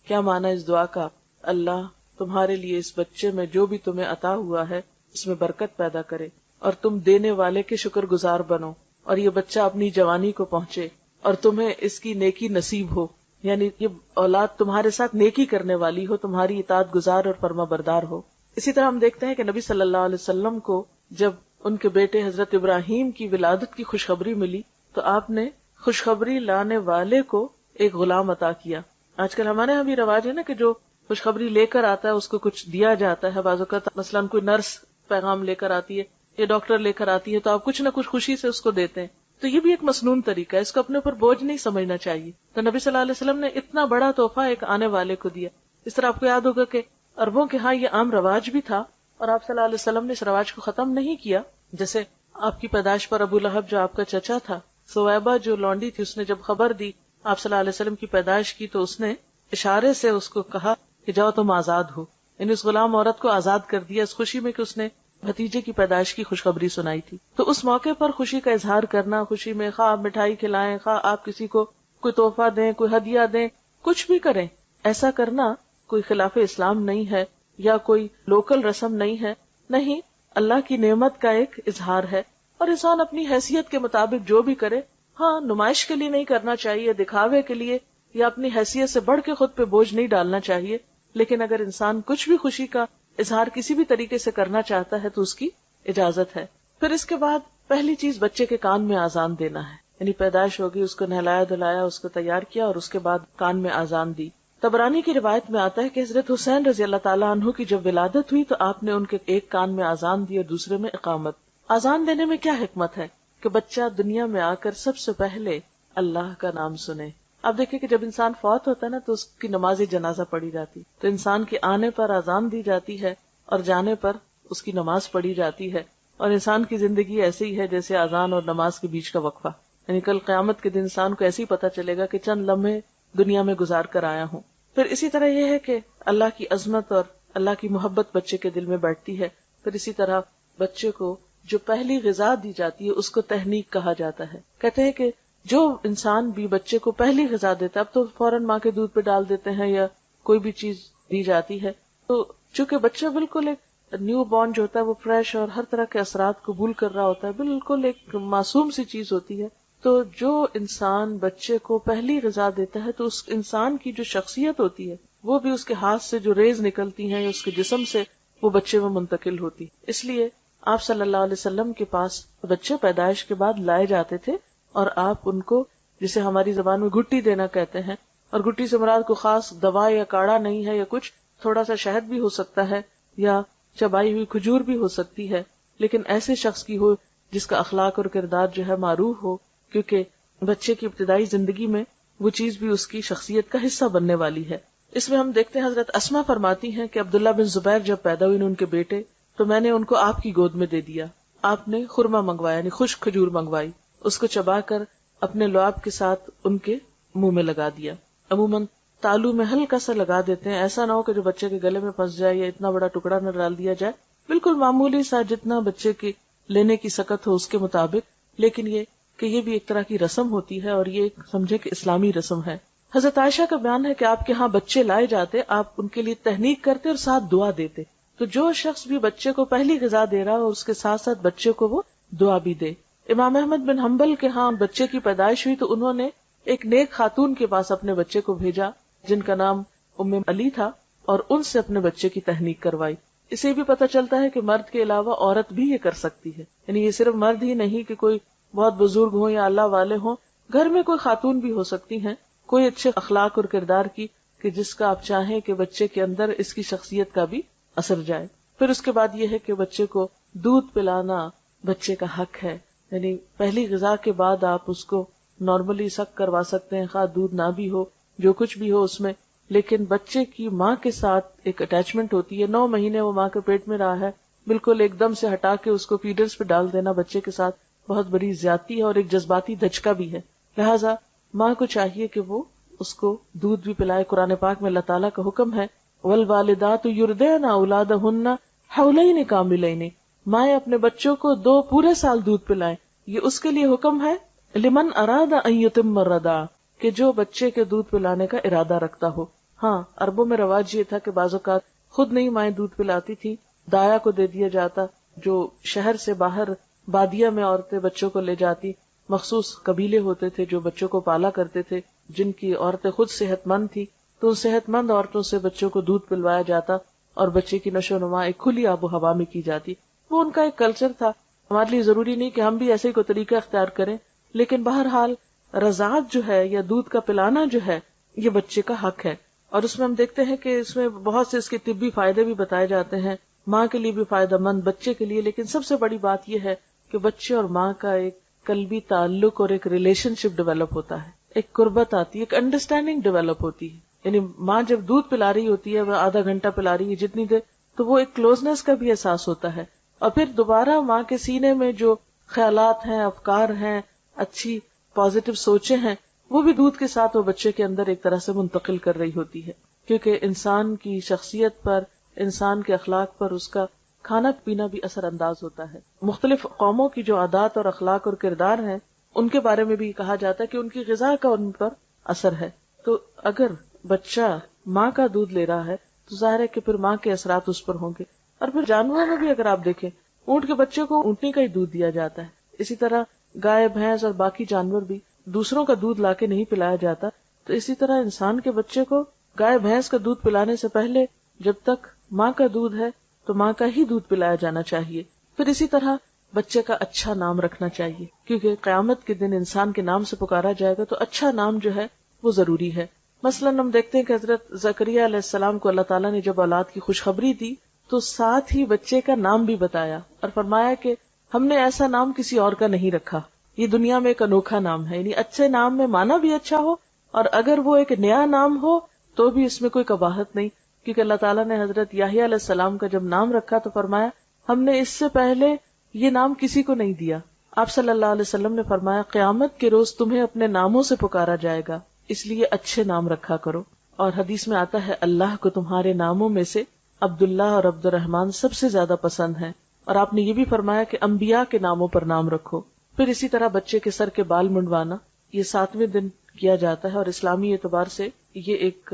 کیا معنی اس دعا کا؟ اللہ تمہارے لیے اس بچے میں جو بھی تمہیں عطا ہوا ہے اس میں برکت پیدا کرے اور تم دینے والے کے شکر گزار بنو، اور یہ بچہ اپنی جوانی کو پہنچے اور تمہیں اس کی نیکی نصیب ہو. یعنی یہ اولاد تمہارے ساتھ نیکی کرنے والی ہو، تمہاری اطاعت گزار اور فرما بردار ہو. اسی طرح ہم دیکھتے ہیں کہ نبی صلی اللہ علیہ وسلم کو جب ان کے بیٹے حضرت ابراہیم کی ولادت کی خوشخبری ملی تو آپ نے خوشخبری لانے والے کو ایک غلام عطا کیا. آج کل ہمارے یہاں بھی رواج ہے نا کہ جو خوشخبری لے کر آتا ہے اس کو کچھ دیا جاتا ہے. بعض اوقات مثلاً کوئی نرس پیغام لے کر آتی ہے یا ڈاکٹر لے کر آتی ہے تو آپ کچھ نہ کچھ خوشی سے اس کو دیتے ہیں. تو یہ بھی ایک مسنون طریقہ ہے، اس کو اپنے اوپر بوجھ نہیں سمجھنا چاہیے. تو نبی صلی اللہ علیہ وسلم نے اتنا بڑا تحفہ ایک آنے والے کو دیا. اس طرح آپ کو یاد ہوگا کہ عربوں کے ہاں یہ عام رواج بھی تھا اور آپ صلی اللہ علیہ وسلم نے اس رواج کو ختم نہیں کیا. جیسے آپ کی پیدائش پر ابو لہب جو آپ کا چچا تھا، سویبہ جو لونڈی تھی، اس نے جب خبر دی آپ صلی اللہ علیہ وسلم کی پیدائش کی تو اس نے اشارے سے اس کو کہا کہ جاؤ تم آزاد ہو. یعنی اس غلام عورت کو آزاد کر دیا اس خوشی میں کہ اس نے بھتیجے کی پیدائش کی خوشخبری سنائی تھی. تو اس موقع پر خوشی کا اظہار کرنا، خوشی میں خواہ آپ مٹھائی کھلائیں، خواہ آپ کسی کو کوئی تحفہ دیں، کوئی ہدیہ دیں، کچھ بھی کریں، ایسا کرنا کوئی خلاف اسلام نہیں ہے یا کوئی لوکل رسم نہیں ہے. نہیں، اللہ کی نعمت کا ایک اظہار ہے اور انسان اپنی حیثیت کے مطابق جو بھی کرے. ہاں، نمائش کے لیے نہیں کرنا چاہیے، دکھاوے کے لیے یا اپنی حیثیت سے بڑھ کے خود پہ بوجھ نہیں ڈالنا چاہیے. لیکن اگر انسان کچھ بھی خوشی کا اظہار کسی بھی طریقے سے کرنا چاہتا ہے تو اس کی اجازت ہے. پھر اس کے بعد پہلی چیز بچے کے کان میں آذان دینا ہے. یعنی پیدائش ہوگی، اس کو نہلایا دھلایا، اس کو تیار کیا اور اس کے بعد کان میں آذان دی. طبرانی کی روایت میں آتا ہے کہ حضرت حسین رضی اللہ تعالیٰ عنہ کی جب ولادت ہوئی تو آپ نے ان کے ایک کان میں آذان دی اور دوسرے میں اقامت. آذان دینے میں کیا حکمت ہے کہ بچہ دنیا میں آ کر سب سے پہلے اللہ کا نام سنے. اب دیکھیں کہ جب انسان فوت ہوتا ہے نا تو اس کی نماز جنازہ پڑھی جاتی، تو انسان کے آنے پر آذان دی جاتی ہے اور جانے پر اس کی نماز پڑھی جاتی ہے. اور انسان کی زندگی ایسی ہی ہے جیسے آذان اور نماز کے بیچ کا وقفہ. یعنی کل قیامت کے دن انسان کو ایسے ہی پتہ چلے گا کہ چند لمحے دنیا میں گزار کر آیا ہوں. پھر اسی طرح یہ ہے کہ اللہ کی عظمت اور اللہ کی محبت بچے کے دل میں بیٹھتی ہے. پھر اسی طرح بچے کو جو پہلی غذا دی جاتی ہے اس کو تحنیک کہا جاتا ہے. کہتے ہیں کہ جو انسان بھی بچے کو پہلی غذا دیتا ہے، اب تو فوراً ماں کے دودھ پہ ڈال دیتے ہیں یا کوئی بھی چیز دی جاتی ہے، تو چونکہ بچہ بالکل ایک نیو بورن جو ہوتا ہے وہ فریش اور ہر طرح کے اثرات قبول کر رہا ہوتا ہے، بالکل ایک معصوم سی چیز ہوتی ہے. تو جو انسان بچے کو پہلی غذا دیتا ہے تو اس انسان کی جو شخصیت ہوتی ہے وہ بھی اس کے ہاتھ سے جو ریز نکلتی ہیں یا اس کے جسم سے وہ بچے میں منتقل ہوتی. اس لیے آپ صلی اللہ علیہ وسلم کے پاس بچے پیدائش کے بعد لائے جاتے تھے اور آپ ان کو، جسے ہماری زبان میں گھٹی دینا کہتے ہیں، اور گھٹی سے مراد کو خاص دوا یا کاڑھا نہیں ہے، یا کچھ تھوڑا سا شہد بھی ہو سکتا ہے یا چبائی ہوئی کھجور بھی ہو سکتی ہے، لیکن ایسے شخص کی ہو جس کا اخلاق اور کردار جو ہے معروف ہو، کیونکہ بچے کی ابتدائی زندگی میں وہ چیز بھی اس کی شخصیت کا حصہ بننے والی ہے۔ اس میں ہم دیکھتے ہیں حضرت اسما فرماتی ہیں کہ عبداللہ بن زبیر جب پیدا ہوئے ان کے بیٹے، تو میں نے ان کو آپ کی گود میں دے دیا۔ آپ نے خرما منگوایا، یعنی خشک کھجور منگوائی، اس کو چبا کر اپنے لعاب کے ساتھ ان کے منہ میں لگا دیا۔ عموماً تالو میں ہلکا سا لگا دیتے ہیں، ایسا نہ ہو کہ جو بچے کے گلے میں پھنس جائے یا اتنا بڑا ٹکڑا نہ ڈال دیا جائے، بالکل معمولی سا جتنا بچے کی لینے کی سکت ہو اس کے مطابق، لیکن یہ کہ یہ بھی ایک طرح کی رسم ہوتی ہے اور یہ سمجھے کہ اسلامی رسم ہے۔ حضرت عائشہ کا بیان ہے کہ آپ کے ہاں بچے لائے جاتے، آپ ان کے لیے تہنیک کرتے اور ساتھ دعا دیتے، تو جو شخص بھی بچے کو پہلی غذا دے رہا ہو اس کے ساتھ ساتھ بچے کو وہ دعا بھی دے۔ امام احمد بن حنبل کے ہاں بچے کی پیدائش ہوئی تو انہوں نے ایک نیک خاتون کے پاس اپنے بچے کو بھیجا جن کا نام ام علی تھا، اور ان سے اپنے بچے کی تہنیک کروائی۔ اسے بھی پتہ چلتا ہے کہ مرد کے علاوہ عورت بھی یہ کر سکتی ہے، یعنی یہ صرف مرد ہی نہیں کہ کوئی بہت بزرگ ہوں یا اللہ والے ہوں، گھر میں کوئی خاتون بھی ہو سکتی ہیں، کوئی اچھے اخلاق اور کردار کی کہ جس کا آپ چاہیں کہ بچے کے اندر اس کی شخصیت کا بھی اثر جائے۔ پھر اس کے بعد یہ ہے کہ بچے کو دودھ پلانا بچے کا حق ہے، یعنی پہلی غذا کے بعد آپ اس کو نارملی سک کروا سکتے ہیں، خواہ دودھ نہ بھی ہو، جو کچھ بھی ہو اس میں، لیکن بچے کی ماں کے ساتھ ایک اٹیچمنٹ ہوتی ہے۔ 9 مہینے وہ ماں کے پیٹ میں رہا ہے، بالکل ایک دم سے ہٹا کے اس کو فیڈرز پہ ڈال دینا بچے کے ساتھ بہت بڑی زیادتی ہے اور ایک جذباتی دھچکا بھی ہے، لہٰذا ماں کو چاہیے کہ وہ اس کو دودھ بھی پلائے۔ قرآن پاک میں اللہ تعالیٰ کا حکم ہے وَالْوَالِدَاتُ يُرْضِعْنَ أَوْلَادَهُنَّ حَوْلَيْنِ كَامِلَيْنِ، مائیں اپنے بچوں کو 2 پورے سال دودھ پلائیں۔ یہ اس کے لیے حکم ہے لمن اراد ان یتم الرضاع، کہ جو بچے کے دودھ پلانے کا ارادہ رکھتا ہو۔ ہاں، عربوں میں رواج یہ تھا کہ بعض اوقات خود نہیں مائیں دودھ پلاتی تھی، دایا کو دے دیا جاتا، جو شہر سے باہر بادیہ میں عورتیں بچوں کو لے جاتی، مخصوص قبیلے ہوتے تھے جو بچوں کو پالا کرتے تھے، جن کی عورتیں خود صحت مند تھی، تو ان صحت مند عورتوں سے بچوں کو دودھ پلوایا جاتا اور بچے کی نشو و نما ایک کھلی آب و ہوا میں کی جاتی۔ وہ ان کا ایک کلچر تھا، ہمارے لیے ضروری نہیں کہ ہم بھی ایسے ہی کوئی طریقہ اختیار کریں، لیکن بہرحال رضاعت جو ہے یا دودھ کا پلانا جو ہے یہ بچے کا حق ہے، اور اس میں ہم دیکھتے ہیں کہ اس میں بہت سے اس کے طبی فائدے بھی بتائے جاتے ہیں، ماں کے لیے بھی فائدہ مند، بچے کے لیے، لیکن سب سے بڑی بات یہ ہے کہ بچے اور ماں کا ایک قلبی تعلق اور ایک ریلیشن شپ ڈیولپ ہوتا ہے، ایک قربت آتی ہے، ایک انڈرسٹینڈنگ ڈیولپ ہوتی ہے۔ یعنی ماں جب دودھ پلا رہی ہوتی ہے، وہ آدھا گھنٹہ پلا رہی ہے جتنی دیر، تو وہ ایک کلوزنس کا بھی احساس ہوتا ہے، اور پھر دوبارہ ماں کے سینے میں جو خیالات ہیں، افکار ہیں، اچھی پازیٹو سوچیں ہیں، وہ بھی دودھ کے ساتھ وہ بچے کے اندر ایک طرح سے منتقل کر رہی ہوتی ہے، کیونکہ انسان کی شخصیت پر، انسان کے اخلاق پر اس کا کھانا پینا بھی اثر انداز ہوتا ہے۔ مختلف قوموں کی جو عادات اور اخلاق اور کردار ہیں ان کے بارے میں بھی کہا جاتا ہے کہ ان کی غذا کا ان پر اثر ہے۔ تو اگر بچہ ماں کا دودھ لے رہا ہے تو ظاہر ہے کہ پھر ماں کے اثرات اس پر ہوں گے، اور پھر جانوروں میں بھی اگر آپ دیکھیں، اونٹ کے بچے کو اونٹنی کا ہی دودھ دیا جاتا ہے، اسی طرح گائے، بھینس اور باقی جانور بھی دوسروں کا دودھ لا کے نہیں پلایا جاتا، تو اسی طرح انسان کے بچے کو گائے بھینس کا دودھ پلانے سے پہلے جب تک ماں کا دودھ ہے تو ماں کا ہی دودھ پلایا جانا چاہیے۔ پھر اسی طرح بچے کا اچھا نام رکھنا چاہیے، کیونکہ قیامت کے دن انسان کے نام سے پکارا جائے گا، تو اچھا نام جو ہے وہ ضروری ہے۔ مثلاً ہم دیکھتے ہیں کہ حضرت زکریا علیہ السلام کو اللہ تعالیٰ نے جب اولاد کی خوشخبری دی تو ساتھ ہی بچے کا نام بھی بتایا اور فرمایا کہ ہم نے ایسا نام کسی اور کا نہیں رکھا، یہ دنیا میں ایک انوکھا نام ہے۔ یعنی اچھے نام میں معنی بھی اچھا ہو، اور اگر وہ ایک نیا نام ہو تو بھی اس میں کوئی قباحت نہیں، کیونکہ اللہ تعالیٰ نے حضرت یحییٰ علیہ السلام کا جب نام رکھا تو فرمایا ہم نے اس سے پہلے یہ نام کسی کو نہیں دیا۔ آپ صلی اللہ علیہ وسلم نے فرمایا قیامت کے روز تمہیں اپنے ناموں سے پکارا جائے گا، اس لیے اچھے نام رکھا کرو۔ اور حدیث میں آتا ہے اللہ کو تمہارے ناموں میں سے عبداللہ اور عبد الرحمن سب سے زیادہ پسند ہیں، اور آپ نے یہ بھی فرمایا کہ انبیاء کے ناموں پر نام رکھو۔ پھر اسی طرح بچے کے سر کے بال منڈوانا یہ 7ویں دن کیا جاتا ہے، اور اسلامی اعتبار سے یہ ایک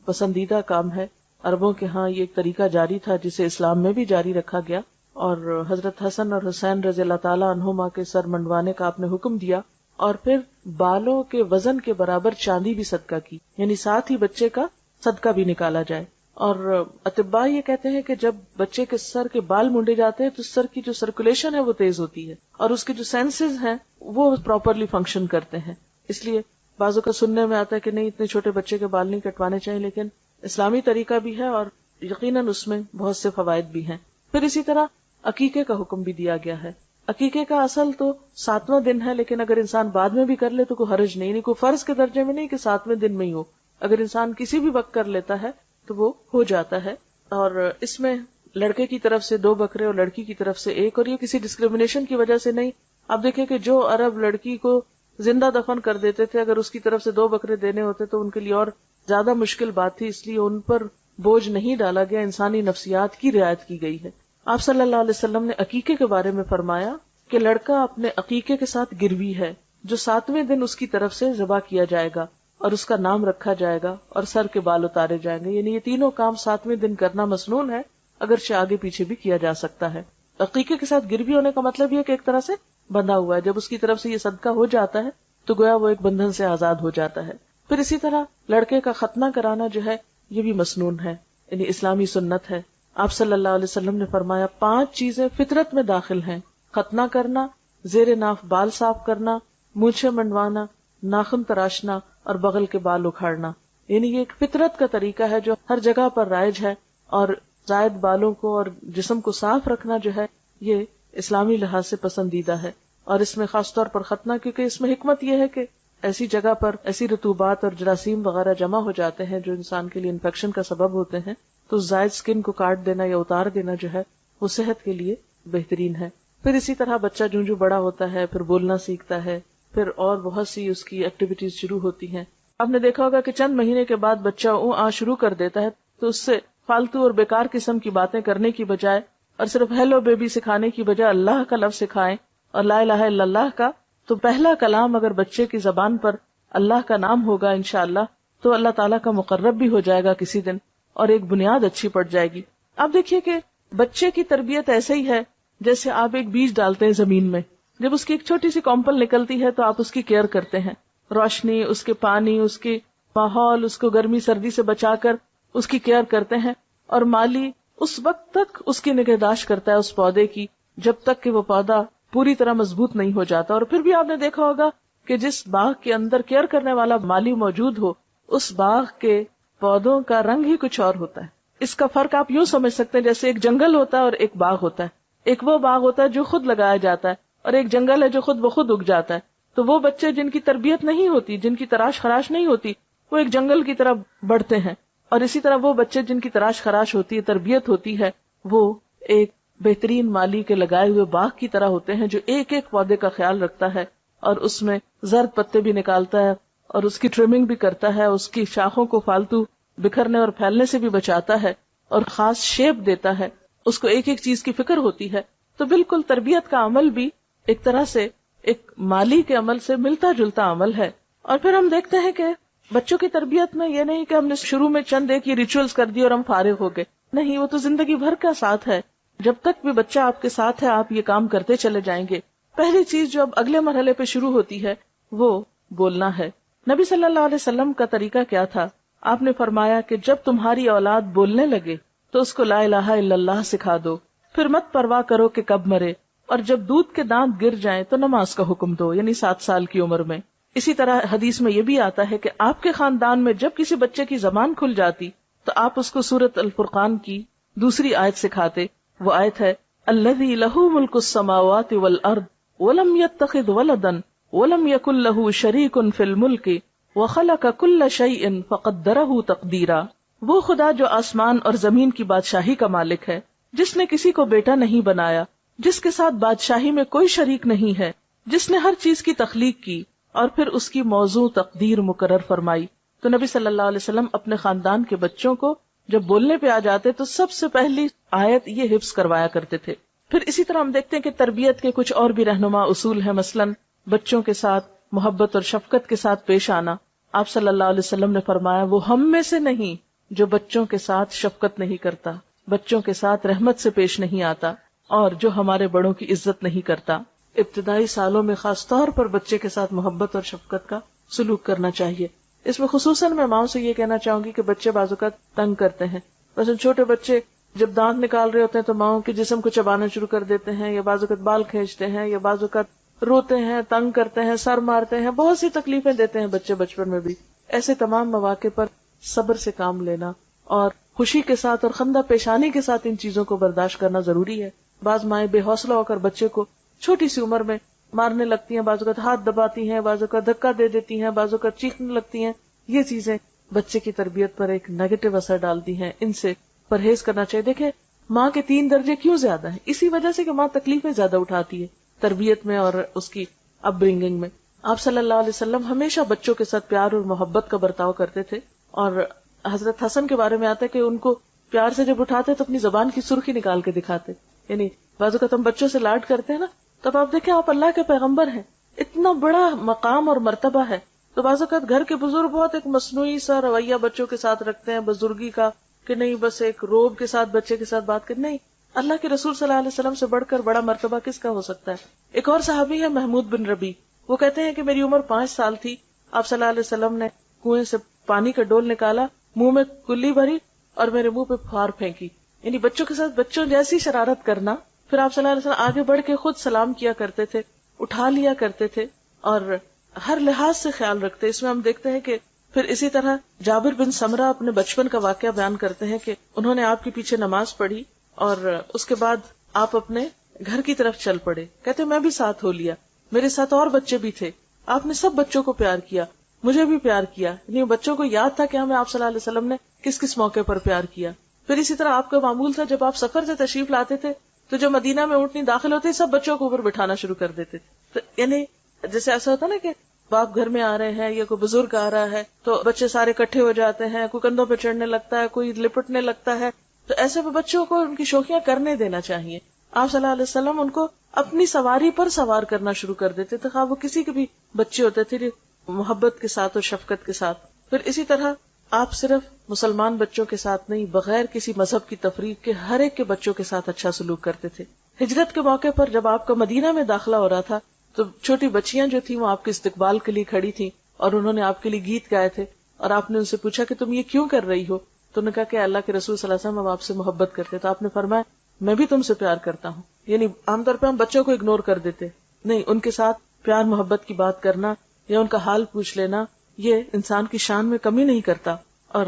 پسندیدہ کام ہے۔ عربوں کے ہاں یہ ایک طریقہ جاری تھا جسے اسلام میں بھی جاری رکھا گیا، اور حضرت حسن اور حسین رضی اللہ تعالیٰ عنہما کے سر منڈوانے کا آپ نے حکم دیا، اور پھر بالوں کے وزن کے برابر چاندی بھی صدقہ کی، یعنی ساتھ ہی بچے کا صدقہ بھی نکالا جائے۔ اور اطباء یہ کہتے ہیں کہ جب بچے کے سر کے بال مونڈے جاتے ہیں تو سر کی جو سرکولیشن ہے وہ تیز ہوتی ہے اور اس کے جو سینسز ہیں وہ پراپرلی فنکشن کرتے ہیں. اس لیے بعضوں کا سننے میں آتا ہے کہ نہیں اتنے چھوٹے بچے کے بال نہیں کٹوانے چاہیے، لیکن اسلامی طریقہ بھی ہے اور یقیناً اس میں بہت سے فوائد بھی ہیں. پھر اسی طرح عقیقے کا حکم بھی دیا گیا ہے. عقیقے کا اصل تو 7واں دن ہے، لیکن اگر انسان بعد میں بھی کر لے تو کوئی حرج نہیں، کوئی فرض کے درجے میں نہیں کہ 7ویں دن میں ہی ہو. اگر انسان کسی بھی وقت کر لیتا ہے تو وہ ہو جاتا ہے. اور اس میں لڑکے کی طرف سے 2 بکرے اور لڑکی کی طرف سے 1، اور یہ کسی ڈسکریمنیشن کی وجہ سے نہیں. آپ دیکھیں کہ جو عرب لڑکی کو زندہ دفن کر دیتے تھے، اگر اس کی طرف سے 2 بکرے دینے ہوتے تو ان کے لیے اور زیادہ مشکل بات تھی، اس لیے ان پر بوجھ نہیں ڈالا گیا، انسانی نفسیات کی رعایت کی گئی ہے. آپ صلی اللہ علیہ وسلم نے عقیقے کے بارے میں فرمایا کہ لڑکا اپنے عقیقے کے ساتھ گروی ہے جو 7ویں دن اس کی طرف سے ذبح کیا جائے گا اور اس کا نام رکھا جائے گا اور سر کے بال اتارے جائیں گے. یعنی یہ تینوں کام 7ویں دن کرنا مسنون ہے، اگرچہ آگے پیچھے بھی کیا جا سکتا ہے. عقیقے کے ساتھ گروی ہونے کا مطلب یہ کہ ایک طرح سے بندھا ہوا ہے، جب اس کی طرف سے یہ صدقہ ہو جاتا ہے تو گویا وہ ایک بندھن سے آزاد ہو جاتا ہے. پھر اسی طرح لڑکے کا ختنہ کرانا جو ہے یہ بھی مسنون ہے، یعنی اسلامی سنت ہے. آپ صلی اللہ علیہ وسلم نے فرمایا 5 چیزیں فطرت میں داخل ہیں: ختنہ کرنا، زیر ناف بال صاف کرنا، مونچھیں منڈوانا، ناخن تراشنا اور بغل کے بال اکھاڑنا. یعنی یہ ایک فطرت کا طریقہ ہے جو ہر جگہ پر رائج ہے، اور زائد بالوں کو اور جسم کو صاف رکھنا جو ہے یہ اسلامی لحاظ سے پسندیدہ ہے. اور اس میں خاص طور پر ختنہ، کیونکہ اس میں حکمت یہ ہے کہ ایسی جگہ پر ایسی رطوبات اور جراثیم وغیرہ جمع ہو جاتے ہیں جو انسان کے لیے انفیکشن کا سبب ہوتے ہیں، تو زائد سکن کو کاٹ دینا یا اتار دینا جو ہے وہ صحت کے لیے بہترین ہے. پھر اسی طرح بچہ جو بڑا ہوتا ہے پھر بولنا سیکھتا ہے، پھر اور بہت سی اس کی ایکٹیویٹیز شروع ہوتی ہیں. آپ نے دیکھا ہوگا کہ چند مہینے کے بعد بچہ شروع کر دیتا ہے، تو اس سے فالتو اور بیکار قسم کی باتیں کرنے کی بجائے اور صرف ہیلو بیبی سکھانے کی بجائے اللہ کا لفظ سکھائیں اور لا الہ الا اللہ کا. تو پہلا کلام اگر بچے کی زبان پر اللہ کا نام ہوگا انشاءاللہ تو اللہ تعالیٰ کا مقرب بھی ہو جائے گا کسی دن، اور ایک بنیاد اچھی پڑ جائے گی. آپ دیکھیے کہ بچے کی تربیت ایسے ہی ہے جیسے آپ ایک بیج ڈالتے ہیں زمین میں. جب اس کی ایک چھوٹی سی کمپل نکلتی ہے تو آپ اس کی کیئر کرتے ہیں، روشنی، اس کے پانی، اس کے ماحول، اس کو گرمی سردی سے بچا کر اس کی کیئر کرتے ہیں. اور مالی اس وقت تک اس کی نگہداشت کرتا ہے اس پودے کی جب تک کہ وہ پودا پوری طرح مضبوط نہیں ہو جاتا. اور پھر بھی آپ نے دیکھا ہوگا کہ جس باغ کے اندر کیئر کرنے والا مالی موجود ہو اس باغ کے پودوں کا رنگ ہی کچھ اور ہوتا ہے. اس کا فرق آپ یوں سمجھ سکتے ہیں جیسے ایک جنگل ہوتا ہے اور ایک باغ ہوتا ہے. ایک وہ باغ ہوتا ہے جو خود لگایا جاتا ہے اور ایک جنگل ہے جو خود بخود اگ جاتا ہے. تو وہ بچے جن کی تربیت نہیں ہوتی، جن کی تراش خراش نہیں ہوتی، وہ ایک جنگل کی طرح بڑھتے ہیں. اور اسی طرح وہ بچے جن کی تراش خراش ہوتی ہے، تربیت ہوتی ہے، وہ ایک بہترین مالی کے لگائے ہوئے باغ کی طرح ہوتے ہیں جو ایک ایک پودے کا خیال رکھتا ہے اور اس میں زرد پتے بھی نکالتا ہے اور اس کی ٹرمنگ بھی کرتا ہے، اس کی شاخوں کو فالتو بکھرنے اور پھیلنے سے بھی بچاتا ہے اور خاص شیپ دیتا ہے. اس کو ایک ایک چیز کی فکر ہوتی ہے. تو بالکل تربیت کا عمل بھی ایک طرح سے ایک مالی کے عمل سے ملتا جلتا عمل ہے. اور پھر ہم دیکھتے ہیں کہ بچوں کی تربیت میں یہ نہیں کہ ہم نے شروع میں چند ایک یہ ریچولز کر دی اور ہم فارغ ہو گئے. نہیں، وہ تو زندگی بھر کا ساتھ ہے. جب تک بھی بچہ آپ کے ساتھ ہے آپ یہ کام کرتے چلے جائیں گے. پہلی چیز جو اب اگلے مرحلے پہ شروع ہوتی ہے وہ بولنا ہے. نبی صلی اللہ علیہ وسلم کا طریقہ کیا تھا؟ آپ نے فرمایا کہ جب تمہاری اولاد بولنے لگے تو اس کو لا الہ الا اللہ سکھا دو، پھر مت پرواہ کرو کہ کب مرے، اور جب دودھ کے دانت گر جائیں تو نماز کا حکم دو، یعنی 7 سال کی عمر میں. اسی طرح حدیث میں یہ بھی آتا ہے کہ آپ کے خاندان میں جب کسی بچے کی زبان کھل جاتی تو آپ اس کو سورۃ الفرقان کی دوسری آیت سکھاتے. وہ آیت ہے الذی لہ ملک السماوات والارض ولم یتخذ ولدا ولم یکن لہ شریک فی الملک وخلق کل شیء فقدرہ تقدیرا. وہ خدا جو آسمان اور زمین کی بادشاہی کا مالک ہے، جس نے کسی کو بیٹا نہیں بنایا، جس کے ساتھ بادشاہی میں کوئی شریک نہیں ہے، جس نے ہر چیز کی تخلیق کی اور پھر اس کی موضوع تقدیر مقرر فرمائی. تو نبی صلی اللہ علیہ وسلم اپنے خاندان کے بچوں کو جب بولنے پہ آ جاتے تو سب سے پہلی آیت یہ حفظ کروایا کرتے تھے. پھر اسی طرح ہم دیکھتے ہیں کہ تربیت کے کچھ اور بھی رہنما اصول ہیں. مثلاً بچوں کے ساتھ محبت اور شفقت کے ساتھ پیش آنا. آپ صلی اللہ علیہ وسلم نے فرمایا وہ ہم میں سے نہیں جو بچوں کے ساتھ شفقت نہیں کرتا، بچوں کے ساتھ رحمت سے پیش نہیں آتا، اور جو ہمارے بڑوں کی عزت نہیں کرتا. ابتدائی سالوں میں خاص طور پر بچے کے ساتھ محبت اور شفقت کا سلوک کرنا چاہیے. اس میں خصوصاً میں ماؤں سے یہ کہنا چاہوں گی کہ بچے بعض اوقات تنگ کرتے ہیں مثلا چھوٹے بچے جب دانت نکال رہے ہوتے ہیں تو ماؤں کے جسم کو چبانا شروع کر دیتے ہیں، یا بعض اوقات بال کھینچتے ہیں، یا بعض اوقات روتے ہیں، تنگ کرتے ہیں، سر مارتے ہیں، بہت سی تکلیفیں دیتے ہیں بچے بچپن میں بھی. ایسے تمام مواقع پر صبر سے کام لینا اور خوشی کے ساتھ اور خندہ پیشانی کے ساتھ ان چیزوں کو برداشت کرنا ضروری ہے. بعض مائیں بے حوصلہ ہو کر بچے کو چھوٹی سی عمر میں مارنے لگتی ہیں، بعض اوقات ہاتھ دباتی ہیں، بعض اوقات دھکا دے دیتی ہیں، بعض اوقات چیخنے لگتی ہیں. یہ چیزیں بچے کی تربیت پر ایک نیگیٹو اثر ڈالتی ہیں، ان سے پرہیز کرنا چاہیے. دیکھیں ماں کے 3 درجے کیوں زیادہ ہیں؟ اسی وجہ سے کہ ماں تکلیفیں زیادہ اٹھاتی ہے تربیت میں اور اس کی اپ برنگنگ میں. آپ صلی اللہ علیہ وسلم ہمیشہ بچوں کے ساتھ پیار اور محبت کا برتاؤ کرتے تھے، اور حضرت حسن کے بارے میں آتا ہے کہ ان کو پیار سے جب اٹھاتے تو اپنی زبان کی سرخی نکال کے دکھاتے. یعنی بعض اوقات ہم بچوں سے لاڈ کرتے ہیں نا، تب آپ دیکھیں آپ اللہ کے پیغمبر ہیں، اتنا بڑا مقام اور مرتبہ ہے، تو بعض اوقات گھر کے بزرگ بہت ایک مصنوعی سا رویہ بچوں کے ساتھ رکھتے ہیں بزرگی کا، کہ نہیں بس ایک روب کے ساتھ بچے کے ساتھ بات کریں. نہیں، اللہ کے رسول صلی اللہ علیہ وسلم سے بڑھ کر بڑا مرتبہ کس کا ہو سکتا ہے؟ ایک اور صحابی ہے محمود بن ربی، وہ کہتے ہیں کہ میری عمر 5 سال تھی، آپ صلی اللہ علیہ وسلم نے کنویں سے پانی کا ڈول نکالا، منہ میں کلی بھری اور میرے منہ پہ پھار پھینکی. یعنی بچوں کے ساتھ بچوں جیسی شرارت کرنا. پھر آپ صلی اللہ علیہ وسلم آگے بڑھ کے خود سلام کیا کرتے تھے، اٹھا لیا کرتے تھے اور ہر لحاظ سے خیال رکھتے. اس میں ہم دیکھتے ہیں کہ پھر اسی طرح جابر بن سمرہ اپنے بچپن کا واقعہ بیان کرتے ہیں کہ انہوں نے آپ کے پیچھے نماز پڑھی اور اس کے بعد آپ اپنے گھر کی طرف چل پڑے. کہتے میں بھی ساتھ ہو لیا، میرے ساتھ اور بچے بھی تھے، آپ نے سب بچوں کو پیار کیا، مجھے بھی پیار کیا. یعنی بچوں کو یاد تھا کہ ہمیں آپ صلی اللہ علیہ وسلم نے کس کس موقع پر پیار کیا. پھر اسی طرح آپ کا معمول تھا جب آپ سفر سے تشریف لاتے تھے تو جو مدینہ میں اونٹنی داخل ہوتے سب بچوں کو اوپر بٹھانا شروع کر دیتے تھے. تو یعنی جیسے ایسا ہوتا نا کہ باپ گھر میں آ رہے ہیں یا کوئی بزرگ آ رہا ہے تو بچے سارے اکٹھے ہو جاتے ہیں، کوئی کندھوں پہ چڑھنے لگتا ہے، کوئی لپٹنے لگتا ہے. تو ایسے میں بچوں کو ان کی شوخیاں کرنے دینا چاہیے. آپ صلی اللہ علیہ وسلم ان کو اپنی سواری پر سوار کرنا شروع کر دیتے تھے، خواہ وہ کسی کے بھی بچے ہوتے تھے، محبت کے ساتھ اور شفقت کے ساتھ. پھر اسی طرح آپ صرف مسلمان بچوں کے ساتھ نہیں، بغیر کسی مذہب کی تفریق کے ہر ایک کے بچوں کے ساتھ اچھا سلوک کرتے تھے. ہجرت کے موقع پر جب آپ کا مدینہ میں داخلہ ہو رہا تھا تو چھوٹی بچیاں جو تھیں وہ آپ کے استقبال کے لیے کھڑی تھیں اور انہوں نے آپ کے لیے گیت گائے تھے، اور آپ نے ان سے پوچھا کہ تم یہ کیوں کر رہی ہو؟ تو انہوں نے کہا کہ اللہ کے رسول صلی اللہ علیہ وسلم ہم آپ سے محبت کرتے. تو آپ نے فرمایا میں بھی تم سے پیار کرتا ہوں. یعنی عام طور پہ ہم بچوں کو اگنور کر دیتے، نہیں، ان کے ساتھ پیار محبت کی بات کرنا یا ان کا حال پوچھ لینا یہ انسان کی شان میں کمی نہیں کرتا. اور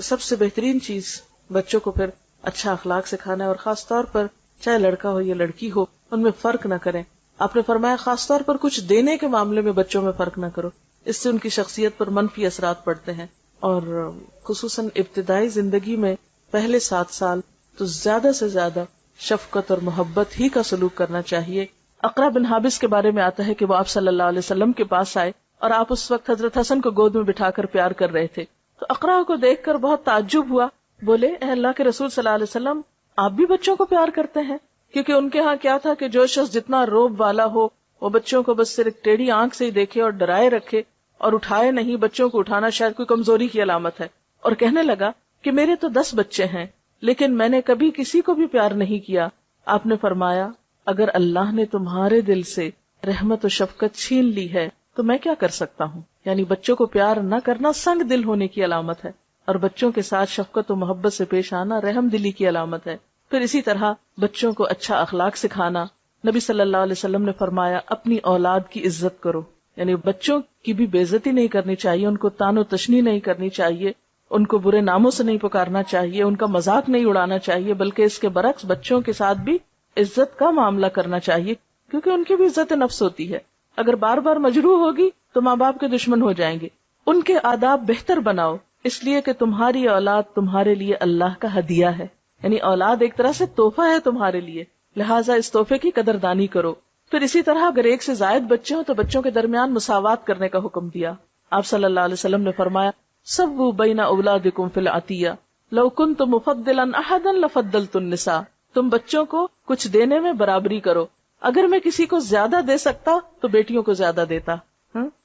سب سے بہترین چیز بچوں کو پھر اچھا اخلاق سکھانا ہے، اور خاص طور پر چاہے لڑکا ہو یا لڑکی ہو ان میں فرق نہ کریں. آپ نے فرمایا خاص طور پر کچھ دینے کے معاملے میں بچوں میں فرق نہ کرو، اس سے ان کی شخصیت پر منفی اثرات پڑتے ہیں. اور خصوصاً ابتدائی زندگی میں پہلے 7 سال تو زیادہ سے زیادہ شفقت اور محبت ہی کا سلوک کرنا چاہیے. اقرا بن حابس کے بارے میں آتا ہے کہ وہ آپ صلی اللہ علیہ وسلم کے پاس آئے اور آپ اس وقت حضرت حسن کو گود میں بٹھا کر پیار کر رہے تھے. تو اقرا کو دیکھ کر بہت تعجب ہوا، بولے اے اللہ کے رسول صلی اللہ علیہ وسلم آپ بھی بچوں کو پیار کرتے ہیں؟ کیونکہ ان کے ہاں کیا تھا کہ جو شخص جتنا روب والا ہو وہ بچوں کو بس صرف ٹیڑھی آنکھ سے ہی دیکھے اور ڈرائے رکھے اور اٹھائے نہیں. بچوں کو اٹھانا شاید کوئی کمزوری کی علامت ہے. اور کہنے لگا کہ میرے تو 10 بچے ہیں لیکن میں نے کبھی کسی کو بھی پیار نہیں کیا. آپ نے فرمایا اگر اللہ نے تمہارے دل سے رحمت و شفقت چھین لی ہے تو میں کیا کر سکتا ہوں. یعنی بچوں کو پیار نہ کرنا سنگ دل ہونے کی علامت ہے، اور بچوں کے ساتھ شفقت و محبت سے پیش آنا رحم دلی کی علامت ہے. پھر اسی طرح بچوں کو اچھا اخلاق سکھانا. نبی صلی اللہ علیہ وسلم نے فرمایا اپنی اولاد کی عزت کرو. یعنی بچوں کی بھی بے عزتی نہیں کرنی چاہیے، ان کو تان و تشنی نہیں کرنی چاہیے، ان کو برے ناموں سے نہیں پکارنا چاہیے، ان کا مذاق نہیں اڑانا چاہیے، بلکہ اس کے برعکس بچوں کے ساتھ بھی عزت کا معاملہ کرنا چاہیے، کیونکہ ان کی بھی عزت نفس ہوتی ہے. اگر بار بار مجروح ہوگی تو ماں باپ کے دشمن ہو جائیں گے. ان کے آداب بہتر بناؤ، اس لیے کہ تمہاری اولاد تمہارے لیے اللہ کا ہدیہ ہے. یعنی اولاد ایک طرح سے تحفہ ہے تمہارے لیے، لہٰذا اس تحفے کی قدردانی کرو. پھر اسی طرح اگر ایک سے زائد بچے ہوں تو بچوں کے درمیان مساوات کرنے کا حکم دیا. آپ صلی اللہ علیہ وسلم نے فرمایا سووا بین اولادکم فی العطیہ لو کنت مفضلا احدا لفضلت النساء. تم بچوں کو کچھ دینے میں برابری کرو، اگر میں کسی کو زیادہ دے سکتا تو بیٹیوں کو زیادہ دیتا.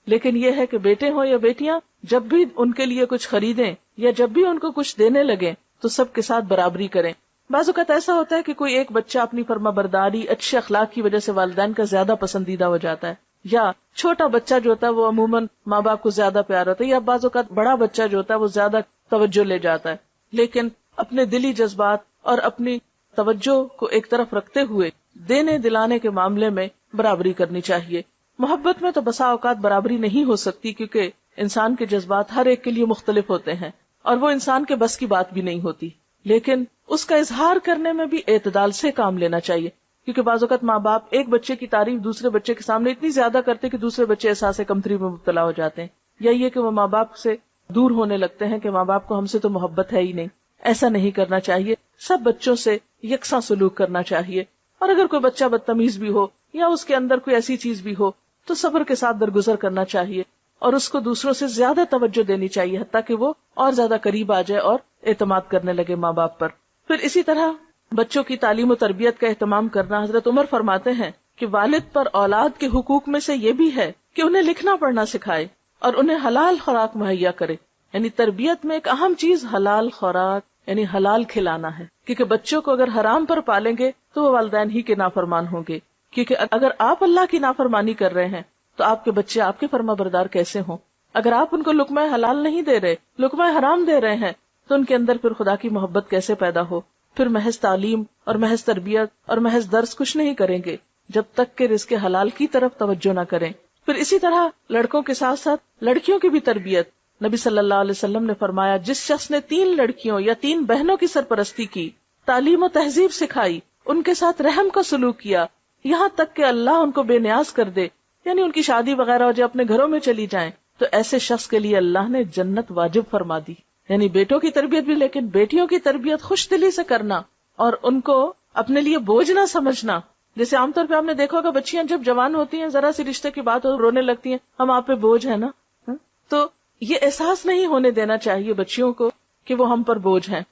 لیکن یہ ہے کہ بیٹے ہوں یا بیٹیاں جب بھی ان کے لیے کچھ خریدیں یا جب بھی ان کو کچھ دینے لگیں تو سب کے ساتھ برابری کریں. بعض اوقات ایسا ہوتا ہے کہ کوئی ایک بچہ اپنی فرما برداری اچھے اخلاق کی وجہ سے والدین کا زیادہ پسندیدہ ہو جاتا ہے، یا چھوٹا بچہ جو ہوتا ہے وہ عموماً ماں باپ کو زیادہ پیار ہوتا ہے، یا بعض اوقات بڑا بچہ جو ہوتا ہے وہ زیادہ توجہ لے جاتا ہے. لیکن اپنے دلی جذبات اور اپنی توجہ کو ایک طرف رکھتے ہوئے دینے دلانے کے معاملے میں برابری کرنی چاہیے. محبت میں تو بسا اوقات برابری نہیں ہو سکتی کیونکہ انسان کے جذبات ہر ایک کے لیے مختلف ہوتے ہیں اور وہ انسان کے بس کی بات بھی نہیں ہوتی، لیکن اس کا اظہار کرنے میں بھی اعتدال سے کام لینا چاہیے. کیونکہ بعض اوقات ماں باپ ایک بچے کی تعریف دوسرے بچے کے سامنے اتنی زیادہ کرتے کہ دوسرے بچے احساس کمتری میں مبتلا ہو جاتے ہیں، یا یہ کہ وہ ماں باپ سے دور ہونے لگتے ہیں کہ ماں باپ کو ہم سے تو محبت ہے ہی نہیں. ایسا نہیں کرنا چاہیے. سب بچوں سے یکساں سلوک کرنا چاہیے، اور اگر کوئی بچہ بدتمیز بھی ہو یا اس کے اندر کوئی ایسی چیز بھی ہو تو صبر کے ساتھ درگزر کرنا چاہیے اور اس کو دوسروں سے زیادہ توجہ دینی چاہیے حتیٰ کہ وہ اور زیادہ قریب آ جائے اور اعتماد کرنے لگے ماں باپ پر. پھر اسی طرح بچوں کی تعلیم و تربیت کا اہتمام کرنا. حضرت عمر فرماتے ہیں کہ والد پر اولاد کے حقوق میں سے یہ بھی ہے کہ انہیں لکھنا پڑھنا سکھائے اور انہیں حلال خوراک مہیا کرے. یعنی تربیت میں ایک اہم چیز حلال خوراک یعنی حلال کھلانا ہے، کیونکہ بچوں کو اگر حرام پر پالیں گے تو وہ والدین ہی کے نافرمان ہوں گے. کیونکہ اگر آپ اللہ کی نافرمانی کر رہے ہیں تو آپ کے بچے آپ کے فرما بردار کیسے ہوں؟ اگر آپ ان کو لقمہ حلال نہیں دے رہے، لقمہ حرام دے رہے ہیں، تو ان کے اندر پھر خدا کی محبت کیسے پیدا ہو؟ پھر محض تعلیم اور محض تربیت اور محض درس کچھ نہیں کریں گے جب تک کہ رزق حلال کی طرف توجہ نہ کریں. پھر اسی طرح لڑکوں کے ساتھ ساتھ لڑکیوں کی بھی تربیت. نبی صلی اللہ علیہ وسلم نے فرمایا جس شخص نے 3 لڑکیوں یا 3 بہنوں کی سرپرستی کی، تعلیم و تہذیب سکھائی، ان کے ساتھ رحم کا سلوک کیا، یہاں تک کہ اللہ ان کو بے نیاز کر دے، یعنی ان کی شادی وغیرہ ہو جائے، اپنے گھروں میں چلی جائیں، تو ایسے شخص کے لیے اللہ نے جنت واجب فرما دی. یعنی بیٹوں کی تربیت بھی، لیکن بیٹیوں کی تربیت خوش دلی سے کرنا اور ان کو اپنے لیے بوجھ نہ سمجھنا. جیسے عام طور پہ آپ نے دیکھا ہوگا بچیاں جب جوان ہوتی ہیں ذرا سی رشتے کی بات ہو رونے لگتی ہیں، ہم آپ پہ بوجھ ہے نا. تو یہ احساس نہیں ہونے دینا چاہیے بچیوں کو کہ وہ ہم پر بوجھ ہیں.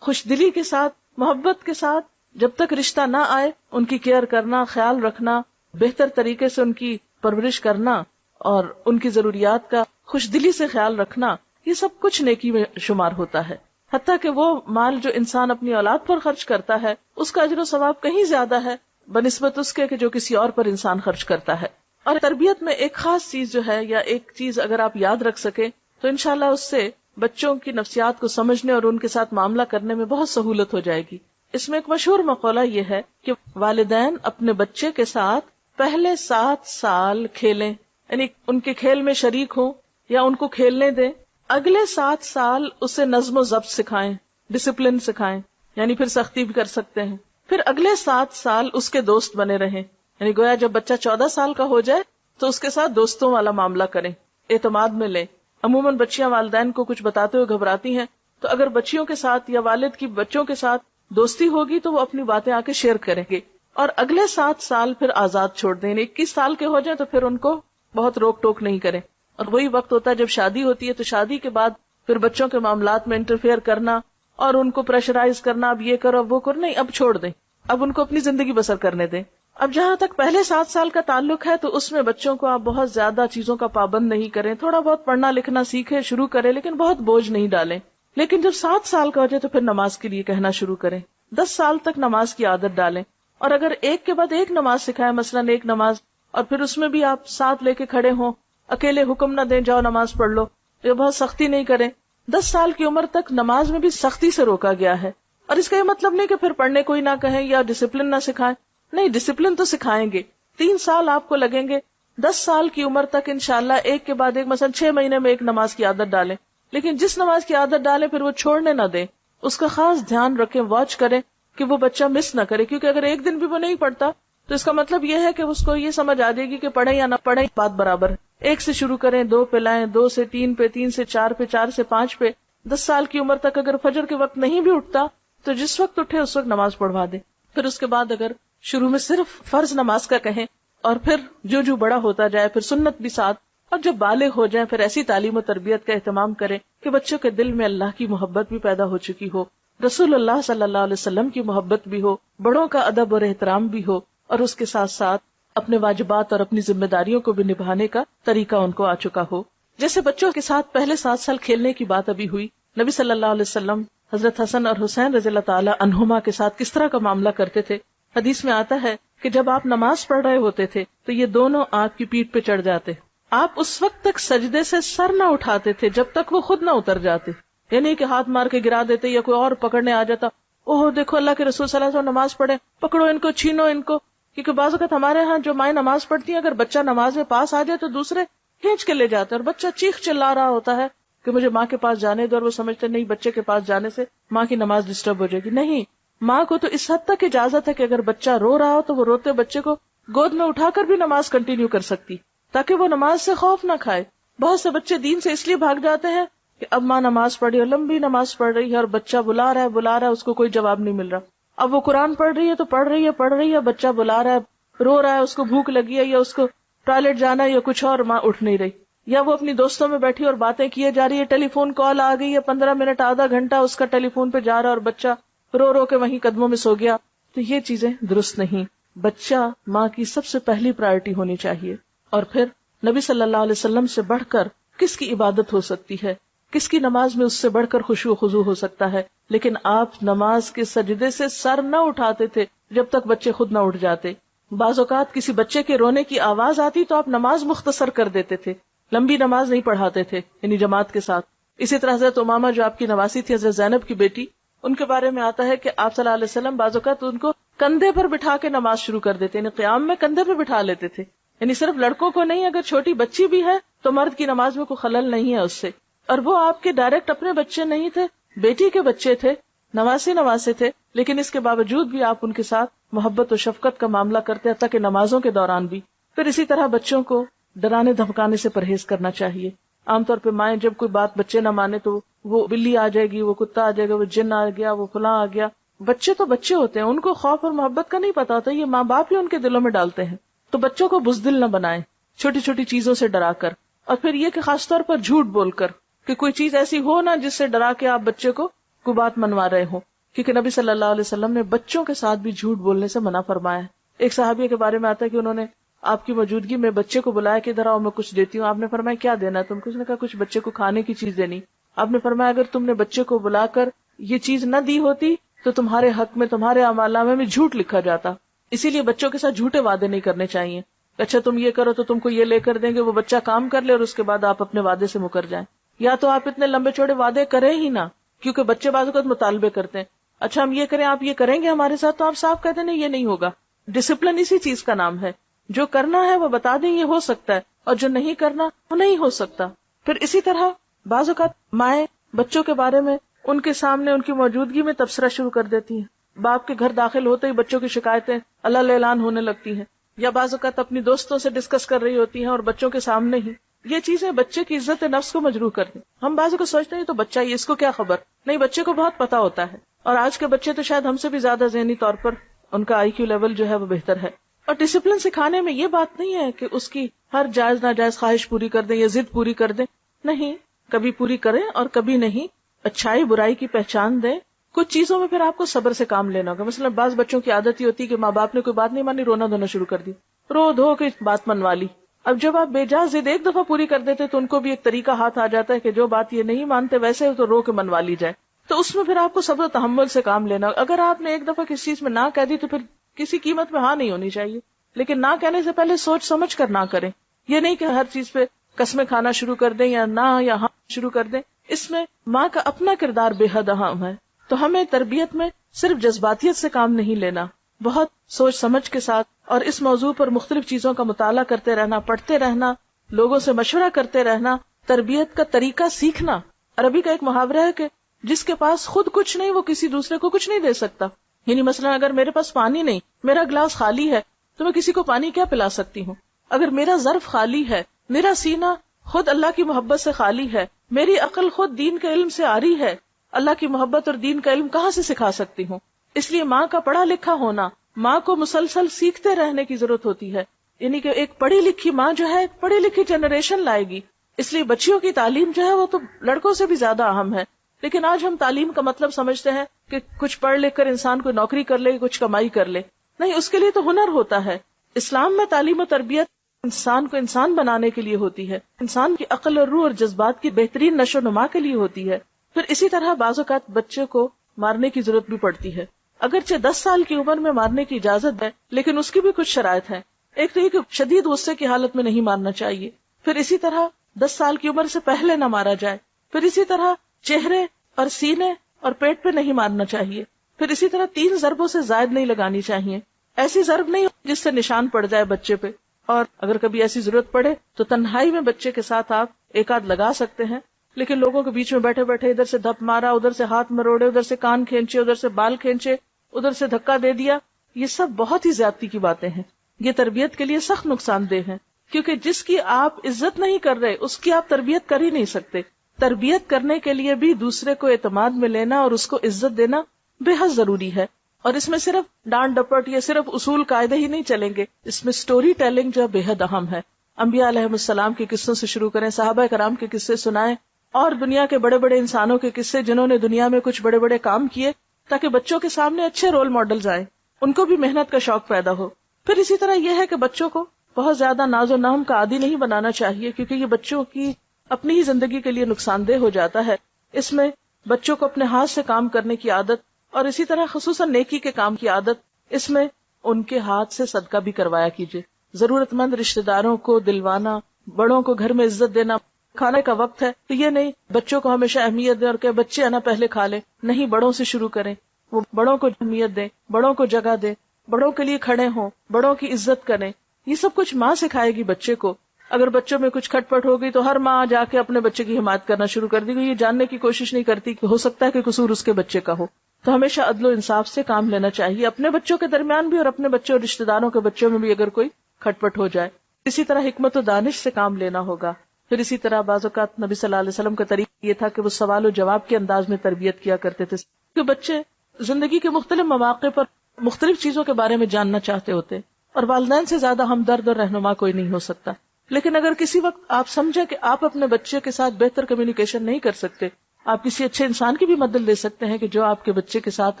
خوش دلی کے ساتھ، محبت کے ساتھ جب تک رشتہ نہ آئے ان کی کیئر کرنا، خیال رکھنا، بہتر طریقے سے ان کی پرورش کرنا اور ان کی ضروریات کا خوش دلی سے خیال رکھنا، یہ سب کچھ نیکی میں شمار ہوتا ہے. حتیٰ کہ وہ مال جو انسان اپنی اولاد پر خرچ کرتا ہے اس کا اجر و ثواب کہیں زیادہ ہے بنسبت اس کے کہ جو کسی اور پر انسان خرچ کرتا ہے. اور تربیت میں ایک خاص چیز جو ہے یا ایک چیز اگر آپ یاد رکھ سکیں تو انشاءاللہ اس سے بچوں کی نفسیات کو سمجھنے اور ان کے ساتھ معاملہ کرنے میں بہت سہولت ہو جائے گی. اس میں ایک مشہور مقولہ یہ ہے کہ والدین اپنے بچے کے ساتھ پہلے 7 سال کھیلیں، یعنی ان کے کھیل میں شریک ہوں یا ان کو کھیلنے دیں. اگلے 7 سال اسے نظم و ضبط سکھائیں، ڈسپلن سکھائیں، یعنی پھر سختی بھی کر سکتے ہیں. پھر اگلے 7 سال اس کے دوست بنے رہیں، یعنی گویا جب بچہ 14 سال کا ہو جائے تو اس کے ساتھ دوستوں والا معاملہ کریں، اعتماد میں لیں. عموماً بچیاں والدین کو کچھ بتاتے ہوئے گھبراتی ہیں، تو اگر بچیوں کے ساتھ یا والد کی بچوں کے ساتھ دوستی ہوگی تو وہ اپنی باتیں آ کے شیئر کریں گے. اور اگلے 7 سال پھر آزاد چھوڑ دیں، 21 سال کے ہو جائیں تو پھر ان کو بہت روک ٹوک نہیں کریں. اور وہی وقت ہوتا ہے جب شادی ہوتی ہے تو شادی کے بعد پھر بچوں کے معاملات میں انٹرفیئر کرنا اور ان کو پریشرائز کرنا، اب یہ کرو اب وہ کرو، نہیں، اب چھوڑ دیں، اب ان کو اپنی زندگی بسر کرنے دیں. اب جہاں تک پہلے 7 سال کا تعلق ہے تو اس میں بچوں کو آپ بہت زیادہ چیزوں کا پابند نہیں کریں، تھوڑا بہت پڑھنا لکھنا سیکھیں، شروع کریں، لیکن بہت بوجھ نہیں ڈالیں. لیکن جب 7 سال کا ہو جائے تو پھر نماز کے لیے کہنا شروع کریں، 10 سال تک نماز کی عادت ڈالیں. اور اگر ایک کے بعد ایک نماز سکھائیں، مثلاً ایک نماز، اور پھر اس میں بھی آپ ساتھ لے کے کھڑے ہوں، اکیلے حکم نہ دیں جاؤ نماز پڑھ لو، یہ بہت سختی نہیں کریں. 10 سال کی عمر تک نماز میں بھی سختی سے روکا گیا ہے. اور اس کا یہ مطلب نہیں کہ پھر پڑھنے کوئی نہ کہیں یا ڈسپلن نہ سکھائیں، نہیں، ڈسپلن تو سکھائیں گے. 3 سال آپ کو لگیں گے، 10 سال کی عمر تک انشاءاللہ ایک کے بعد ایک، مثلا 6 مہینے میں ایک نماز کی عادت ڈالیں. لیکن جس نماز کی عادت ڈالیں پھر وہ چھوڑنے نہ دیں، اس کا خاص دھیان رکھیں، واچ کریں کہ وہ بچہ مس نہ کرے. کیونکہ اگر ایک دن بھی وہ نہیں پڑھتا تو اس کا مطلب یہ ہے کہ اس کو یہ سمجھ آ جائے گی کہ پڑھے یا نہ پڑھے بات برابر ہے. 1 سے شروع کریں، 2 پہ لائیں، 2 سے 3 پہ، 3 سے 4 پہ، 4 سے 5 پہ. 10 سال کی عمر تک اگر فجر کے وقت نہیں بھی اٹھتا تو جس وقت اٹھے اس وقت نماز پڑھوا دیں. پھر اس کے بعد اگر شروع میں صرف فرض نماز کا کہیں اور پھر جو بڑا ہوتا جائے پھر سنت بھی ساتھ، اور جب بالغ ہو جائیں پھر ایسی تعلیم و تربیت کا اہتمام کریں کہ بچوں کے دل میں اللہ کی محبت بھی پیدا ہو چکی ہو، رسول اللہ صلی اللہ علیہ وسلم کی محبت بھی ہو، بڑوں کا ادب اور احترام بھی ہو، اور اس کے ساتھ ساتھ اپنے واجبات اور اپنی ذمہ داریوں کو بھی نبھانے کا طریقہ ان کو آ چکا ہو. جیسے بچوں کے ساتھ پہلے 7 سال کھیلنے کی بات ابھی ہوئی، نبی صلی اللہ علیہ وسلم حضرت حسن اور حسین رضی اللہ تعالی عنہما کے ساتھ کس طرح کا معاملہ کرتے تھے. حدیث میں آتا ہے کہ جب آپ نماز پڑھ رہے ہوتے تھے تو یہ دونوں آپ کی پیٹھ پہ چڑھ جاتے. آپ اس وقت تک سجدے سے سر نہ اٹھاتے تھے جب تک وہ خود نہ اتر جاتے، یعنی کہ ہاتھ مار کے گرا دیتے یا کوئی اور پکڑنے آ جاتا، اوہ دیکھو اللہ کے رسول صلی اللہ علیہ وسلم نماز پڑھے، پکڑو ان کو، چھینو ان کو. کیونکہ بعض اوقات ہمارے ہاں جو مائیں نماز پڑھتی ہیں اگر بچہ نماز میں پاس آ جائے تو دوسرے کھینچ کے لے جاتے ہیں، اور بچہ چیخ چلا رہا ہوتا ہے کہ مجھے ماں کے پاس جانے دو، اور وہ سمجھتے نہیں بچے کے پاس جانے سے ماں کی نماز ڈسٹرب ہو جائے گی. نہیں، ماں کو تو اس حد تک اجازت ہے کہ اگر بچہ رو رہا ہو تو وہ روتے بچے کو گود میں اٹھا کر بھی نماز کنٹینیو کر سکتی، تاکہ وہ نماز سے خوف نہ کھائے. بہت سے بچے دین سے اس لیے بھاگ جاتے ہیں کہ اب ماں نماز پڑھ رہی ہے، لمبی نماز پڑھ رہی ہے، اور بچہ بلا رہا ہے اس کو کوئی جواب نہیں مل رہا. اب وہ قرآن پڑھ رہی ہے تو پڑھ رہی ہے، بچہ بلا رہا ہے، رو رہا ہے، اس کو بھوک لگی ہے یا اس کو ٹوائلٹ جانا ہے یا کچھ اور، ماں اٹھ نہیں رہی. یا وہ اپنی دوستوں میں بیٹھی اور باتیں کیے جا رہی ہے، ٹیلی فون کال آ گئی ہے، 15 منٹ آدھا گھنٹہ اس کا ٹیلی فون پہ جا رہا ہے، اور بچہ رو رو کے وہیں قدموں میں سو گیا. تو یہ چیزیں درست نہیں. بچہ ماں کی سب سے پہلی پرائرٹی ہونی چاہیے. اور پھر نبی صلی اللہ علیہ وسلم سے بڑھ کر کس کی عبادت ہو سکتی ہے، کس کی نماز میں اس سے بڑھ کر خشوع و خضوع ہو سکتا ہے. لیکن آپ نماز کے سجدے سے سر نہ اٹھاتے تھے جب تک بچے خود نہ اٹھ جاتے. بعض اوقات کسی بچے کے رونے کی آواز آتی تو آپ نماز مختصر کر دیتے تھے، لمبی نماز نہیں پڑھاتے تھے، یعنی جماعت کے ساتھ. اسی طرح حضرت امامہ جو آپ کی نواسی تھی، حضرت زینب کی بیٹی، ان کے بارے میں آتا ہے کہ آپ صلی اللہ علیہ وسلم بعض اوقات ان کو کندھے پر بٹھا کے نماز شروع کر دیتے، یعنی قیام میں کندھے پہ بٹھا لیتے تھے. یعنی صرف لڑکوں کو نہیں، اگر چھوٹی بچی بھی ہے تو مرد کی نماز میں کوئی خلل نہیں ہے اس سے. اور وہ آپ کے ڈائریکٹ اپنے بچے نہیں تھے، بیٹی کے بچے تھے، نواسے تھے، لیکن اس کے باوجود بھی آپ ان کے ساتھ محبت و شفقت کا معاملہ کرتے ہیں، تاکہ نمازوں کے دوران بھی. پھر اسی طرح بچوں کو ڈرانے دھمکانے سے پرہیز کرنا چاہیے. عام طور پہ مائیں جب کوئی بات بچے نہ مانے تو وہ بلی آ جائے گی، وہ کتا آ جائے گا، وہ جن آ گیا، وہ فلاں آ گیا. بچے تو بچے ہوتے ہیں، ان کو خوف اور محبت کا نہیں پتا ہوتا، یہ ماں باپ ہی ان کے دلوں میں ڈالتے ہیں. تو بچوں کو بزدل نہ بنائیں چھوٹی چھوٹی چیزوں سے ڈرا کر. اور پھر یہ کہ خاص طور پر جھوٹ بول کر، کہ کوئی چیز ایسی ہو نا جس سے ڈرا کے آپ بچے کو کوئی بات منوا رہے ہو. کیونکہ نبی صلی اللہ علیہ وسلم نے بچوں کے ساتھ بھی جھوٹ بولنے سے منع فرمایا ہے. ایک صحابیہ کے بارے میں آتا ہے کہ انہوں نے آپ کی موجودگی میں بچے کو بلایا کہ ادھر آؤ میں کچھ دیتی ہوں. آپ نے فرمایا کیا دینا تم؟ کچھ نے کہا کچھ بچے کو کھانے کی چیز دینی. آپ نے فرمایا اگر تم نے بچے کو بلا کر یہ چیز نہ دی ہوتی تو تمہارے حق میں تمہارے اعمال نامے میں جھوٹ لکھا جاتا. اسی لیے بچوں کے ساتھ جھوٹے وعدے نہیں کرنے چاہیے. اچھا تم یہ کرو تو تم کو یہ لے کر دیں گے، وہ بچہ کام کر لے اور اس کے بعد آپ اپنے وعدے سے مکر جائیں. یا تو آپ اتنے لمبے چوڑے وعدے کریں ہی نہ، کیونکہ بچے بعض اوقات مطالبے کرتے ہیں، اچھا ہم یہ کریں، آپ یہ کریں گے ہمارے ساتھ، تو آپ صاف کہتے ہیں نہیں یہ نہیں ہوگا. ڈسپلن اسی چیز کا نام ہے. جو کرنا ہے وہ بتا دیں یہ ہو سکتا ہے، اور جو نہیں کرنا وہ نہیں ہو سکتا. پھر اسی طرح بعض اوقات مائیں بچوں کے بارے میں ان کے سامنے ان کی موجودگی میں تبصرہ شروع کر دیتی ہیں. باپ کے گھر داخل ہوتے ہی بچوں کی شکایتیں اللہ اعلان ہونے لگتی ہیں. یا بعض اوقات اپنی دوستوں سے ڈسکس کر رہی ہوتی ہیں اور بچوں کے سامنے ہی. یہ چیزیں بچے کی عزت نفس کو مجروح کر دیں. ہم بعض کو سوچتے ہیں تو بچہ ہی، اس کو کیا خبر. نہیں، بچے کو بہت پتا ہوتا ہے. اور آج کے بچے تو شاید ہم سے بھی زیادہ ذہنی طور پر ان کا IQ لیول جو ہے وہ بہتر ہے. اور ڈسپلن سکھانے میں یہ بات نہیں ہے کہ اس کی ہر جائز ناجائز خواہش پوری کر دیں یا ضد پوری کر دیں. نہیں، کبھی پوری کریں اور کبھی نہیں. اچھائی برائی کی پہچان دیں. کچھ چیزوں میں پھر آپ کو صبر سے کام لینا ہوگا. مثلا بعض بچوں کی عادت یہ ہوتی ہے کہ ماں باپ نے کوئی بات نہیں مانی، رونا دھونا شروع کر دی، رو دھو کے بات منوا لی. اب جب آپ بے جا ضد ایک دفعہ پوری کر دیتے تو ان کو بھی ایک طریقہ ہاتھ آ جاتا ہے کہ جو بات یہ نہیں مانتے ویسے تو رو کے منوا لی جائے. تو اس میں پھر آپ کو صبر و تحمل سے کام لینا. اگر آپ نے ایک دفعہ کسی چیز میں نہ کہہ دی تو پھر کسی قیمت میں ہاں نہیں ہونی چاہیے. لیکن نہ کہنے سے پہلے سوچ سمجھ کر نہ کریں. یہ نہیں کہ ہر چیز پہ قسمیں کھانا شروع کر دیں یا نہ یا ہاں شروع کر دیں. اس میں ماں کا اپنا کردار بے حد اہم ہے. تو ہمیں تربیت میں صرف جذباتیت سے کام نہیں لینا، بہت سوچ سمجھ کے ساتھ، اور اس موضوع پر مختلف چیزوں کا مطالعہ کرتے رہنا، پڑھتے رہنا، لوگوں سے مشورہ کرتے رہنا، تربیت کا طریقہ سیکھنا. عربی کا ایک محاورہ ہے کہ جس کے پاس خود کچھ نہیں وہ کسی دوسرے کو کچھ نہیں دے سکتا. یعنی مثلا اگر میرے پاس پانی نہیں، میرا گلاس خالی ہے، تو میں کسی کو پانی کیا پلا سکتی ہوں؟ اگر میرا ظرف خالی ہے، میرا سینہ خود اللہ کی محبت سے خالی ہے، میری عقل خود دین کے علم سے آری ہے، اللہ کی محبت اور دین کا علم کہاں سے سکھا سکتی ہوں؟ اس لیے ماں کا پڑھا لکھا ہونا، ماں کو مسلسل سیکھتے رہنے کی ضرورت ہوتی ہے. یعنی کہ ایک پڑھی لکھی ماں جو ہے ایک پڑھی لکھی جنریشن لائے گی. اس لیے بچیوں کی تعلیم جو ہے وہ تو لڑکوں سے بھی زیادہ اہم ہے. لیکن آج ہم تعلیم کا مطلب سمجھتے ہیں کہ کچھ پڑھ لکھ کر انسان کو نوکری کر لے، کچھ کمائی کر لے. نہیں، اس کے لیے تو ہنر ہوتا ہے. اسلام میں تعلیم و تربیت انسان کو انسان بنانے کے لیے ہوتی ہے، انسان کی عقل اور روح اور جذبات کی بہترین نشو و نما کے لیے ہوتی ہے. پھر اسی طرح بعض اوقات بچے کو مارنے کی ضرورت بھی پڑتی ہے. اگرچہ 10 سال کی عمر میں مارنے کی اجازت ہے، لیکن اس کی بھی کچھ شرائط ہیں. ایک تو یہ کہ شدید غصے کی حالت میں نہیں مارنا چاہیے. پھر اسی طرح 10 سال کی عمر سے پہلے نہ مارا جائے. پھر اسی طرح چہرے اور سینے اور پیٹ پہ نہیں مارنا چاہیے. پھر اسی طرح 3 ضربوں سے زائد نہیں لگانی چاہیے. ایسی ضرب نہیں جس سے نشان پڑ جائے بچے پہ، اور اگر کبھی ایسی ضرورت پڑے تو تنہائی میں بچے کے ساتھ آپ ایک آدھ لگا سکتے ہیں. لیکن لوگوں کے بیچ میں بیٹھے بیٹھے ادھر سے دھپ مارا، ادھر سے ہاتھ مروڑے، ادھر سے کان کھینچے، ادھر سے بال کھینچے، ادھر سے دھکا دے دیا، یہ سب بہت ہی زیادتی کی باتیں ہیں. یہ تربیت کے لیے سخت نقصان دہ ہیں، کیونکہ جس کی آپ عزت نہیں کر رہے اس کی آپ تربیت کر ہی نہیں سکتے. تربیت کرنے کے لیے بھی دوسرے کو اعتماد میں لینا اور اس کو عزت دینا بے حد ضروری ہے. اور اس میں صرف ڈانٹ ڈپٹ یا صرف اصول قاعدے ہی نہیں چلیں گے، اس میں سٹوری ٹیلنگ جو بے حد اہم ہے. انبیاء علیہ السلام کے قصوں سے شروع کریں، صحابہ کرام کے قصے سنائیں، اور دنیا کے بڑے بڑے انسانوں کے قصے جنہوں نے دنیا میں کچھ بڑے بڑے کام کیے، تاکہ بچوں کے سامنے اچھے رول ماڈلز آئیں، ان کو بھی محنت کا شوق پیدا ہو. پھر اسی طرح یہ ہے کہ بچوں کو بہت زیادہ ناز و نحم کا عادی نہیں بنانا چاہیے، کیونکہ یہ بچوں کی اپنی ہی زندگی کے لیے نقصان دہ ہو جاتا ہے. اس میں بچوں کو اپنے ہاتھ سے کام کرنے کی عادت، اور اسی طرح خصوصاً نیکی کے کام کی عادت، اس میں ان کے ہاتھ سے صدقہ بھی کروایا کیجیے. ضرورت مند رشتہ داروں کو دلوانا، بڑوں کو گھر میں عزت دینا. کھانے کا وقت ہے تو یہ نہیں بچوں کو ہمیشہ اہمیت دیں اور کہ بچے آنا پہلے کھا لیں، نہیں، بڑوں سے شروع کریں. وہ بڑوں کو اہمیت دیں، بڑوں کو جگہ دیں، بڑوں کے لیے کھڑے ہوں، بڑوں کی عزت کریں. یہ سب کچھ ماں سکھائے گی بچے کو. اگر بچوں میں کچھ کھٹ پٹ ہوگی تو ہر ماں جا کے اپنے بچے کی حمایت کرنا شروع کر دی گئی، یہ جاننے کی کوشش نہیں کرتی کہ ہو سکتا ہے کہ قصور اس کے بچے کا ہو. تو ہمیشہ عدل و انصاف سے کام لینا چاہیے، اپنے بچوں کے درمیان بھی اور اپنے بچوں اور رشتہ داروں کے بچوں میں بھی اگر کوئی کھٹ پٹ ہو جائے. اسی طرح حکمت و دانش سے کام لینا ہوگا. پھر اسی طرح بعض اوقات نبی صلی اللہ علیہ وسلم کا طریقہ یہ تھا کہ وہ سوال و جواب کے انداز میں تربیت کیا کرتے تھے، کہ بچے زندگی کے مختلف مواقع پر مختلف چیزوں کے بارے میں جاننا چاہتے ہوتے، اور والدین سے زیادہ ہمدرد اور رہنما کوئی نہیں ہو سکتا. لیکن اگر کسی وقت آپ سمجھیں کہ آپ اپنے بچے کے ساتھ بہتر کمیونیکیشن نہیں کر سکتے، آپ کسی اچھے انسان کی بھی مدد لے سکتے ہیں کہ جو آپ کے بچے کے ساتھ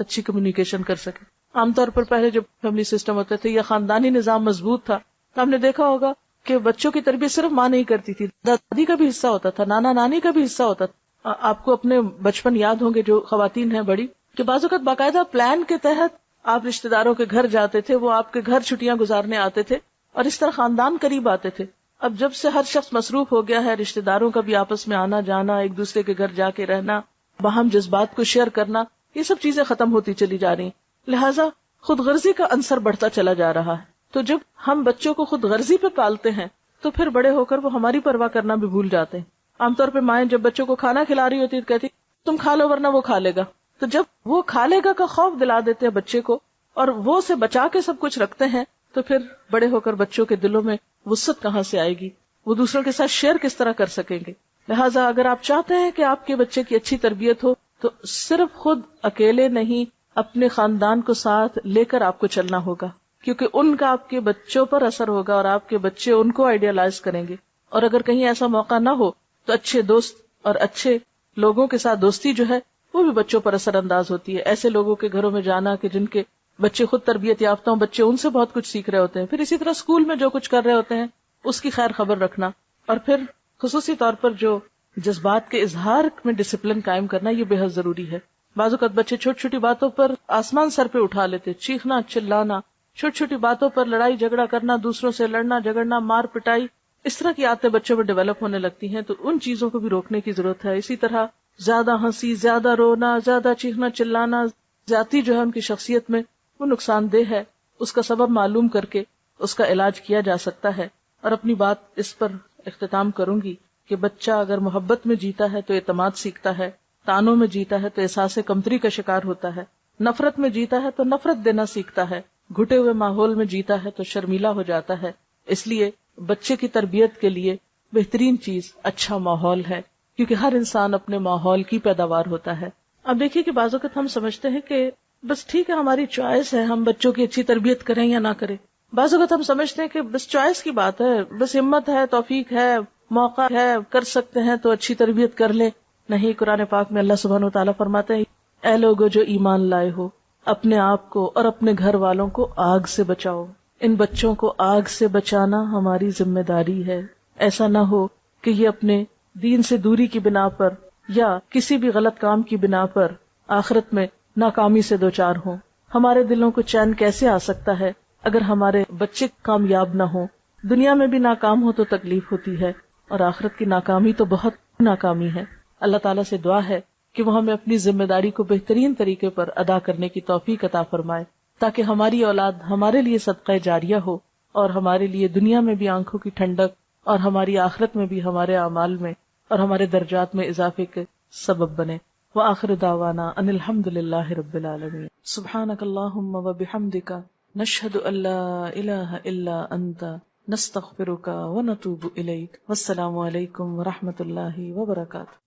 اچھی کمیونیکیشن کر سکے. عام طور پر پہلے جب فیملی سسٹم ہوتے تھے یا خاندانی نظام مضبوط تھا تو ہم نے دیکھا ہوگا کہ بچوں کی تربیت صرف ماں نہیں کرتی تھی، دادی کا بھی حصہ ہوتا تھا، نانا نانی کا بھی حصہ ہوتا تھا. آپ کو اپنے بچپن یاد ہوں گے جو خواتین ہیں بڑی، کہ بعض اوقات باقاعدہ پلان کے تحت آپ رشتہ داروں کے گھر جاتے تھے، وہ آپ کے گھر چھٹیاں گزارنے آتے تھے، اور اس طرح خاندان قریب آتے تھے. اب جب سے ہر شخص مصروف ہو گیا ہے، رشتہ داروں کا بھی آپس میں آنا جانا، ایک دوسرے کے گھر جا کے رہنا، باہم جذبات کو شیئر کرنا، یہ سب چیزیں ختم ہوتی چلی جا رہی ہیں. لہٰذا خود غرضی کا عنصر بڑھتا چلا جا رہا ہے. تو جب ہم بچوں کو خود غرضی پہ پالتے ہیں تو پھر بڑے ہو کر وہ ہماری پرواہ کرنا بھی بھول جاتے ہیں. عام طور پہ مائیں جب بچوں کو کھانا کھلا رہی ہوتی ہے تو کہتی تم کھا لو ورنہ وہ کھا لے گا. تو جب وہ کھا لے گا کا خوف دلا دیتے ہیں بچے کو اور وہ سے بچا کے سب کچھ رکھتے ہیں، تو پھر بڑے ہو کر بچوں کے دلوں میں وسعت کہاں سے آئے گی، وہ دوسروں کے ساتھ شیئر کس طرح کر سکیں گے. لہٰذا اگر آپ چاہتے ہیں کہ آپ کے بچے کی اچھی تربیت ہو تو صرف خود اکیلے نہیں، اپنے خاندان کو ساتھ لے کر آپ کو چلنا ہوگا، کیونکہ ان کا آپ کے بچوں پر اثر ہوگا اور آپ کے بچے ان کو آئیڈیالائز کریں گے. اور اگر کہیں ایسا موقع نہ ہو تو اچھے دوست اور اچھے لوگوں کے ساتھ دوستی جو ہے وہ بھی بچوں پر اثر انداز ہوتی ہے. ایسے لوگوں کے گھروں میں جانا کہ جن کے بچے خود تربیت یافتہ ہوں، بچے ان سے بہت کچھ سیکھ رہے ہوتے ہیں. پھر اسی طرح اسکول میں جو کچھ کر رہے ہوتے ہیں اس کی خیر خبر رکھنا، اور پھر خصوصی طور پر جو جذبات کے اظہار میں ڈسپلن قائم کرنا، یہ بے حد ضروری ہے. بعض اوقات بچے چھوٹی چھوٹی باتوں پر آسمان سر پہ اٹھا لیتے، چیخنا چلانا، چھوٹی چھوٹی باتوں پر لڑائی جھگڑا کرنا، دوسروں سے لڑنا جھگڑنا، مار پٹائی، اس طرح کی عادتیں بچوں میں ڈیولپ ہونے لگتی ہیں. تو ان چیزوں کو بھی روکنے کی ضرورت ہے. اسی طرح زیادہ ہنسی، زیادہ رونا، زیادہ چیخنا چلانا، زیادتی جو ہے ان کی شخصیت میں وہ نقصان دہ ہے. اس کا سبب معلوم کر کے اس کا علاج کیا جا سکتا ہے. اور اپنی بات اس پر اختتام کروں گی کہ بچہ اگر محبت میں جیتا ہے تو اعتماد سیکھتا ہے، تانوں میں جیتا ہے تو احساس کمتری کا شکار ہوتا ہے، نفرت میں جیتا ہے تو نفرت دینا سیکھتا ہے، گھٹے ہوئے ماحول میں جیتا ہے تو شرمیلا ہو جاتا ہے. اس لیے بچے کی تربیت کے لیے بہترین چیز اچھا ماحول ہے، کیونکہ ہر انسان اپنے ماحول کی پیداوار ہوتا ہے. اب دیکھیے کہ بعض اوقات ہم سمجھتے ہیں کہ بس ٹھیک ہے ہماری چوائس ہے، ہم بچوں کی اچھی تربیت کریں یا نہ کریں. بعض اوقات ہم سمجھتے ہیں کہ بس چوائس کی بات ہے، بس ہمت ہے، توفیق ہے، موقع ہے، کر سکتے ہیں تو اچھی تربیت کر لیں. نہیں، قرآن پاک میں اللہ سبحانہ وتعالیٰ فرماتے ہیں اے لوگو جو ایمان لائے ہو، اپنے آپ کو اور اپنے گھر والوں کو آگ سے بچاؤ. ان بچوں کو آگ سے بچانا ہماری ذمہ داری ہے. ایسا نہ ہو کہ یہ اپنے دین سے دوری کی بنا پر یا کسی بھی غلط کام کی بنا پر آخرت میں ناکامی سے دوچار ہوں. ہمارے دلوں کو چین کیسے آ سکتا ہے اگر ہمارے بچے کامیاب نہ ہوں؟ دنیا میں بھی ناکام ہو تو تکلیف ہوتی ہے، اور آخرت کی ناکامی تو بہت ناکامی ہے. اللہ تعالیٰ سے دعا ہے کہ وہ ہمیں اپنی ذمہ داری کو بہترین طریقے پر ادا کرنے کی توفیق عطا فرمائے، تاکہ ہماری اولاد ہمارے لیے صدقہ جاریہ ہو، اور ہمارے لیے دنیا میں بھی آنکھوں کی ٹھنڈک، اور ہماری آخرت میں بھی ہمارے اعمال میں اور ہمارے درجات میں اضافے کے سبب بنے۔ وآخر دعوانا ان الحمد للہ رب العالمین۔ سبحانک اللہم وبحمدک، نشہد ان لا الہ الا انت، نستغفرک ونتوب الیک۔ والسلام علیکم ورحمۃ اللہ وبرکاتہ۔